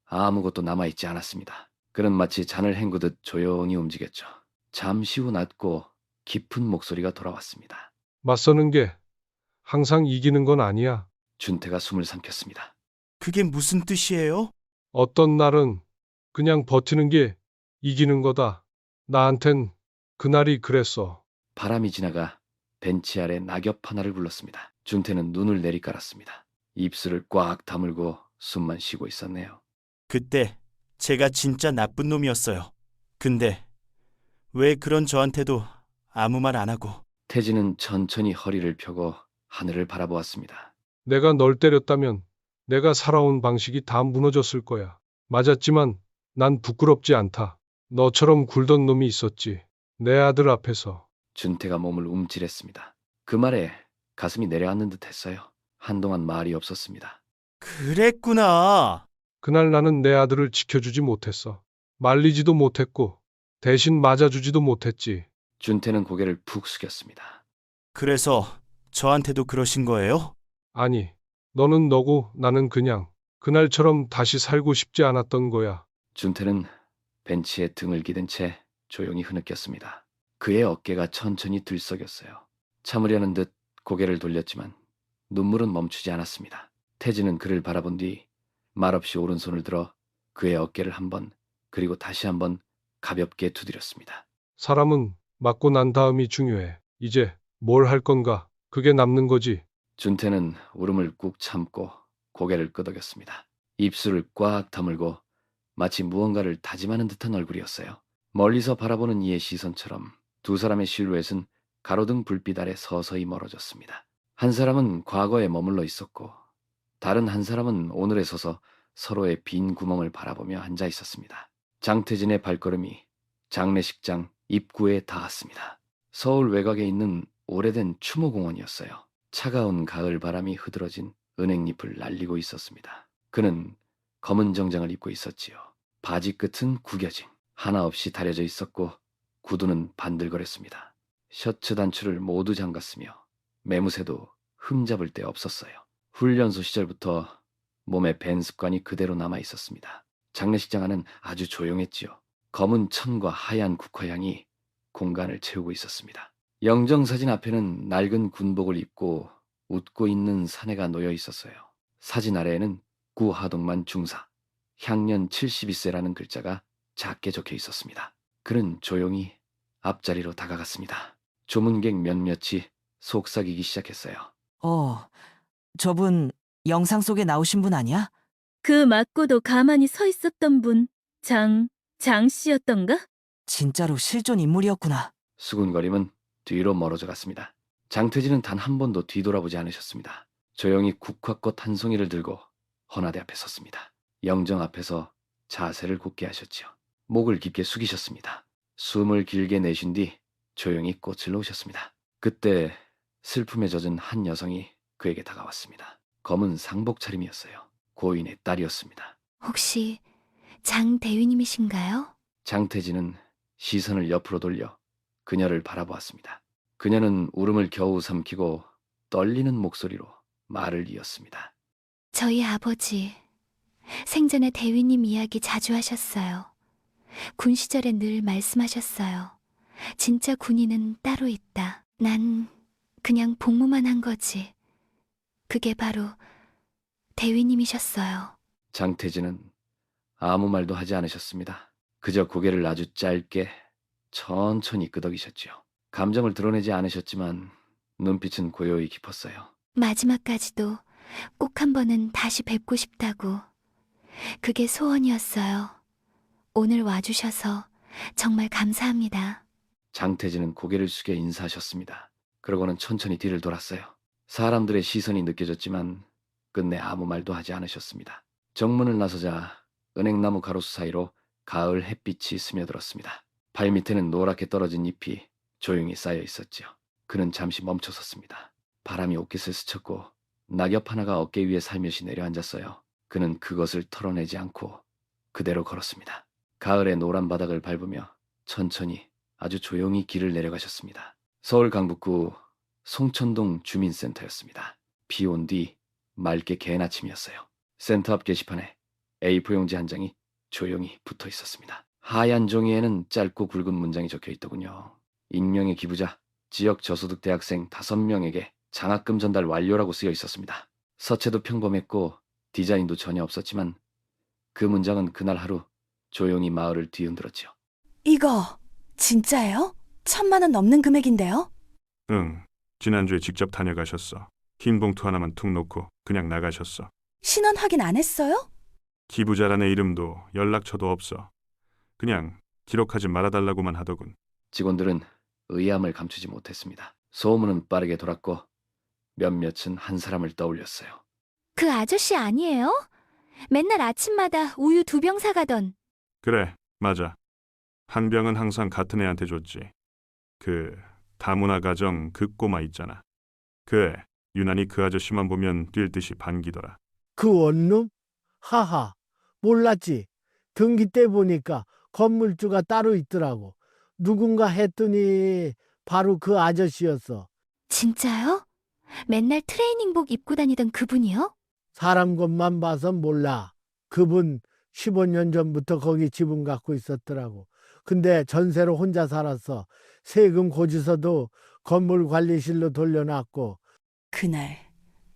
아무것도 남아있지 않았습니다. 그는 마치 잔을 헹구듯 조용히 움직였죠. 잠시 후 낮고 깊은 목소리가 돌아왔습니다. 맞서는 게 항상 이기는 건 아니야. 준태가 숨을 삼켰습니다. 그게 무슨 뜻이에요? 어떤 날은 그냥 버티는 게 이기는 거다. 나한텐 그날이 그랬어. 바람이 지나가 벤치 아래 낙엽 하나를 굴렀습니다. 준태는 눈을 내리깔았습니다. 입술을 꽉 다물고 숨만 쉬고 있었네요. 그때 제가 진짜 나쁜 놈이었어요. 근데 왜 그런 저한테도 아무 말 안 하고. 태진은 천천히 허리를 펴고 하늘을 바라보았습니다. 내가 널 때렸다면 내가 살아온 방식이 다 무너졌을 거야. 맞았지만 난 부끄럽지 않다. 너처럼 굴던 놈이 있었지. 내 아들 앞에서. 준태가 몸을 움찔했습니다. 그 말에 가슴이 내려앉는 듯 했어요. 한동안 말이 없었습니다. 그랬구나. 그날 나는 내 아들을 지켜주지 못했어. 말리지도 못했고 대신 맞아주지도 못했지. 준태는 고개를 푹 숙였습니다. 그래서 저한테도 그러신 거예요? 아니, 너는 너고 나는 그냥 그날처럼 다시 살고 싶지 않았던 거야. 준태는 벤치에 등을 기댄 채 조용히 흐느꼈습니다. 그의 어깨가 천천히 들썩였어요. 참으려는 듯 고개를 돌렸지만 눈물은 멈추지 않았습니다. 태진은 그를 바라본 뒤 말없이 오른손을 들어 그의 어깨를 한 번 그리고 다시 한 번 가볍게 두드렸습니다. 사람은 맞고 난 다음이 중요해. 이제 뭘 할 건가? 그게 남는 거지. 준태는 울음을 꾹 참고 고개를 끄덕였습니다. 입술을 꽉 다물고 마치 무언가를 다짐하는 듯한 얼굴이었어요. 멀리서 바라보는 이의 시선처럼 두 사람의 실루엣은 가로등 불빛 아래 서서히 멀어졌습니다. 한 사람은 과거에 머물러 있었고 다른 한 사람은 오늘에 서서 서로의 빈 구멍을 바라보며 앉아 있었습니다. 장태진의 발걸음이 장례식장 입구에 닿았습니다. 서울 외곽에 있는 오래된 추모공원이었어요. 차가운 가을 바람이 흐드러진 은행잎을 날리고 있었습니다. 그는 검은 정장을 입고 있었지요. 바지 끝은 구겨짐, 하나 없이 다려져 있었고 구두는 반들거렸습니다. 셔츠 단추를 모두 잠갔으며 매무새도 흠잡을 데 없었어요. 훈련소 시절부터 몸에 밴 습관이 그대로 남아 있었습니다. 장례식장 안은 아주 조용했지요. 검은 천과 하얀 국화향이 공간을 채우고 있었습니다. 영정사진 앞에는 낡은 군복을 입고 웃고 있는 사내가 놓여 있었어요. 사진 아래에는 구하동만 중사, 향년 72세라는 글자가 작게 적혀 있었습니다. 그는 조용히 앞자리로 다가갔습니다. 조문객 몇몇이 속삭이기 시작했어요. 저분 영상 속에 나오신 분 아니야? 그 맞고도 가만히 서 있었던 분, 장 씨였던가? 진짜로 실존 인물이었구나. 수군거림은 뒤로 멀어져 갔습니다. 장태진은 단 한 번도 뒤돌아보지 않으셨습니다. 조용히 국화꽃 한 송이를 들고 헌화대 앞에 섰습니다. 영정 앞에서 자세를 굳게 하셨지요. 목을 깊게 숙이셨습니다. 숨을 길게 내쉰 뒤 조용히 꽃을 놓으셨습니다. 그때 슬픔에 젖은 한 여성이 그에게 다가왔습니다. 검은 상복 차림이었어요. 고인의 딸이었습니다. 혹시 장대위님이신가요? 장태진은 시선을 옆으로 돌려 그녀를 바라보았습니다. 그녀는 울음을 겨우 삼키고 떨리는 목소리로 말을 이었습니다. 저희 아버지 생전에 대위님 이야기 자주 하셨어요. 군 시절에 늘 말씀하셨어요. 진짜 군인은 따로 있다. 난 그냥 복무만 한 거지. 그게 바로 대위님이셨어요. 장태진은 아무 말도 하지 않으셨습니다. 그저 고개를 아주 짧게 천천히 끄덕이셨지요. 감정을 드러내지 않으셨지만 눈빛은 고요히 깊었어요. 마지막까지도 꼭 한 번은 다시 뵙고 싶다고. 그게 소원이었어요. 오늘 와주셔서 정말 감사합니다. 장태진은 고개를 숙여 인사하셨습니다. 그러고는 천천히 뒤를 돌았어요. 사람들의 시선이 느껴졌지만 끝내 아무 말도 하지 않으셨습니다. 정문을 나서자 은행나무 가로수 사이로 가을 햇빛이 스며들었습니다. 발밑에는 노랗게 떨어진 잎이 조용히 쌓여 있었지요. 그는 잠시 멈춰 섰습니다. 바람이 옷깃을 스쳤고 낙엽 하나가 어깨 위에 살며시 내려앉았어요. 그는 그것을 털어내지 않고 그대로 걸었습니다. 가을의 노란 바닥을 밟으며 천천히 아주 조용히 길을 내려가셨습니다. 서울 강북구 송천동 주민센터였습니다. 비 온 뒤 맑게 개는 아침이었어요. 센터 앞 게시판에 A4용지 한 장이 조용히 붙어 있었습니다. 하얀 종이에는 짧고 굵은 문장이 적혀 있더군요. 익명의 기부자, 지역 저소득 대학생 5명에게 장학금 전달 완료라고 쓰여 있었습니다. 서체도 평범했고 디자인도 전혀 없었지만 그 문장은 그날 하루 조용히 마을을 뒤흔들었지요. 이거 진짜예요? 1,000만 원 넘는 금액인데요? 응, 지난주에 직접 다녀가셨어. 흰 봉투 하나만 툭 놓고 그냥 나가셨어. 신원 확인 안 했어요? 기부자라는 이름도 연락처도 없어. 그냥 기록하지 말아달라고만 하더군. 직원들은 의아함을 감추지 못했습니다. 소문은 빠르게 돌았고 몇몇은 한 사람을 떠올렸어요. 그 아저씨 아니에요? 맨날 아침마다 우유 2병 사가던. 그래, 맞아. 한 병은 항상 같은 애한테 줬지. 그 다문화 가정 그 꼬마 있잖아. 그 애, 유난히 그 아저씨만 보면 뛸 듯이 반기더라. 그 원룸? 하하, 몰랐지. 등기 때 보니까 건물주가 따로 있더라고. 누군가 했더니 바로 그 아저씨였어. 진짜요? 맨날 트레이닝복 입고 다니던 그분이요? 사람 것만 봐서 몰라. 그분 15년 전부터 거기 지분 갖고 있었더라고. 근데 전세로 혼자 살았어. 세금 고지서도 건물 관리실로 돌려놨고. 그날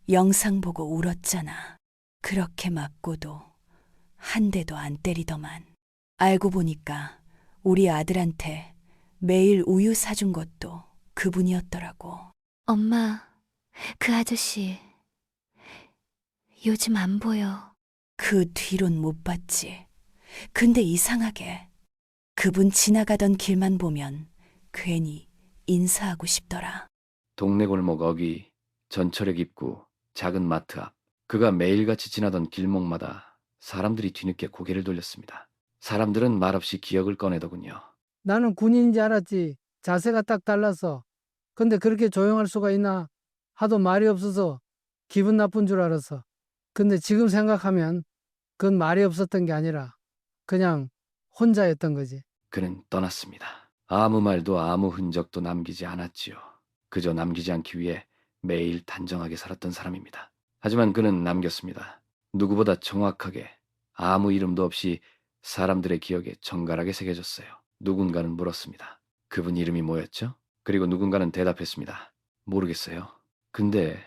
영상 보고 울었잖아. 그렇게 맞고도 한 대도 안 때리더만. 알고 보니까 우리 아들한테 매일 우유 사준 것도 그분이었더라고. 엄마, 그 아저씨 요즘 안 보여. 그 뒤론 못 봤지. 근데 이상하게 그분 지나가던 길만 보면 괜히 인사하고 싶더라. 동네 골목 어귀, 전철역 입구, 작은 마트 앞. 그가 매일같이 지나던 길목마다 사람들이 뒤늦게 고개를 돌렸습니다. 사람들은 말없이 기억을 꺼내더군요. 나는 군인인지 알았지. 자세가 딱 달라서. 근데 그렇게 조용할 수가 있나? 하도 말이 없어서 기분 나쁜 줄 알았어. 근데 지금 생각하면 그건 말이 없었던 게 아니라 그냥 혼자였던 거지. 그는 떠났습니다. 아무 말도 아무 흔적도 남기지 않았지요. 그저 남기지 않기 위해 매일 단정하게 살았던 사람입니다. 하지만 그는 남겼습니다. 누구보다 정확하게 아무 이름도 없이 사람들의 기억에 정갈하게 새겨졌어요. 누군가는 물었습니다. 그분 이름이 뭐였죠? 그리고 누군가는 대답했습니다. 모르겠어요. 근데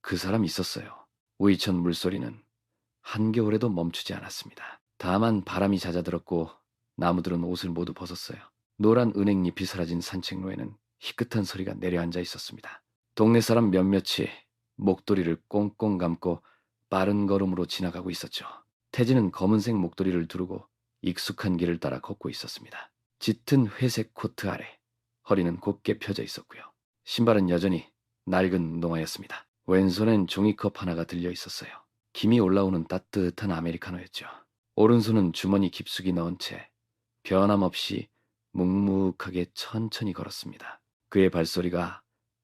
그 사람 있었어요. 우이천 물소리는 한겨울에도 멈추지 않았습니다. 다만 바람이 잦아들었고 나무들은 옷을 모두 벗었어요. 노란 은행잎이 사라진 산책로에는 희끗한 소리가 내려앉아 있었습니다. 동네 사람 몇몇이 목도리를 꽁꽁 감고 빠른 걸음으로 지나가고 있었죠. 태진은 검은색 목도리를 두르고 익숙한 길을 따라 걷고 있었습니다. 짙은 회색 코트 아래 허리는 곧게 펴져 있었고요. 신발은 여전히 낡은 운동화였습니다. 왼손엔 종이컵 하나가 들려 있었어요. 김이 올라오는 따뜻한 아메리카노였죠. 오른손은 주머니 깊숙이 넣은 채 변함없이 묵묵하게 천천히 걸었습니다. 그의 발소리가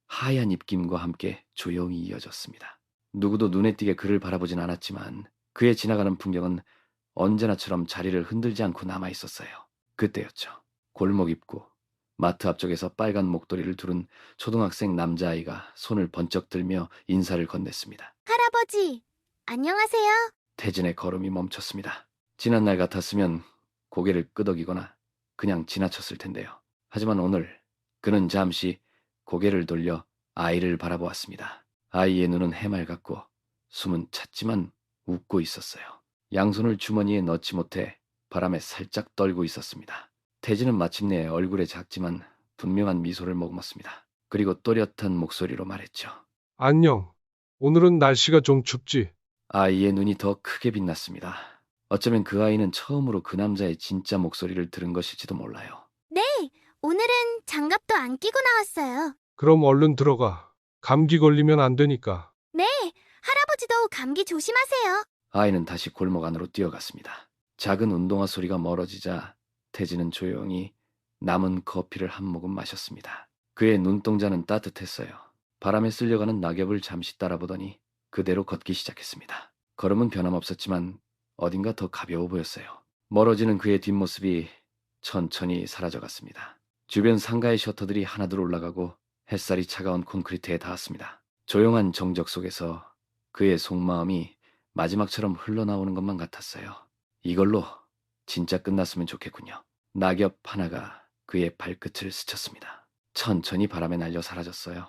하얀 입김과 함께 조용히 이어졌습니다. 누구도 눈에 띄게 그를 바라보진 않았지만 그의 지나가는 풍경은 언제나처럼 자리를 흔들지 않고 남아 있었어요. 그때였죠. 골목 입구 마트 앞쪽에서 빨간 목도리를 두른 초등학생 남자아이가 손을 번쩍 들며 인사를 건넸습니다. 할아버지, 안녕하세요. 태진의 걸음이 멈췄습니다. 지난 날 같았으면 고개를 끄덕이거나 그냥 지나쳤을 텐데요. 하지만 오늘 그는 잠시 고개를 돌려 아이를 바라보았습니다. 아이의 눈은 해맑았고 숨은 찼지만 웃고 있었어요. 양손을 주머니에 넣지 못해 바람에 살짝 떨고 있었습니다. 태진은 마침내 얼굴에 작지만 분명한 미소를 머금었습니다. 그리고 또렷한 목소리로 말했죠. 안녕. 오늘은 날씨가 좀 춥지? 아이의 눈이 더 크게 빛났습니다. 어쩌면 그 아이는 처음으로 그 남자의 진짜 목소리를 들은 것일지도 몰라요. 네, 오늘은 장갑도 안 끼고 나왔어요. 그럼 얼른 들어가. 감기 걸리면 안 되니까. 네, 할아버지도 감기 조심하세요. 아이는 다시 골목 안으로 뛰어갔습니다. 작은 운동화 소리가 멀어지자 태진은 조용히 남은 커피를 한 모금 마셨습니다. 그의 눈동자는 따뜻했어요. 바람에 쓸려가는 낙엽을 잠시 따라보더니 그대로 걷기 시작했습니다. 걸음은 변함없었지만 어딘가 더 가벼워 보였어요. 멀어지는 그의 뒷모습이 천천히 사라져갔습니다. 주변 상가의 셔터들이 하나둘 올라가고 햇살이 차가운 콘크리트에 닿았습니다. 조용한 정적 속에서 그의 속마음이 마지막처럼 흘러나오는 것만 같았어요. 이걸로 진짜 끝났으면 좋겠군요. 낙엽 하나가 그의 발끝을 스쳤습니다. 천천히 바람에 날려 사라졌어요.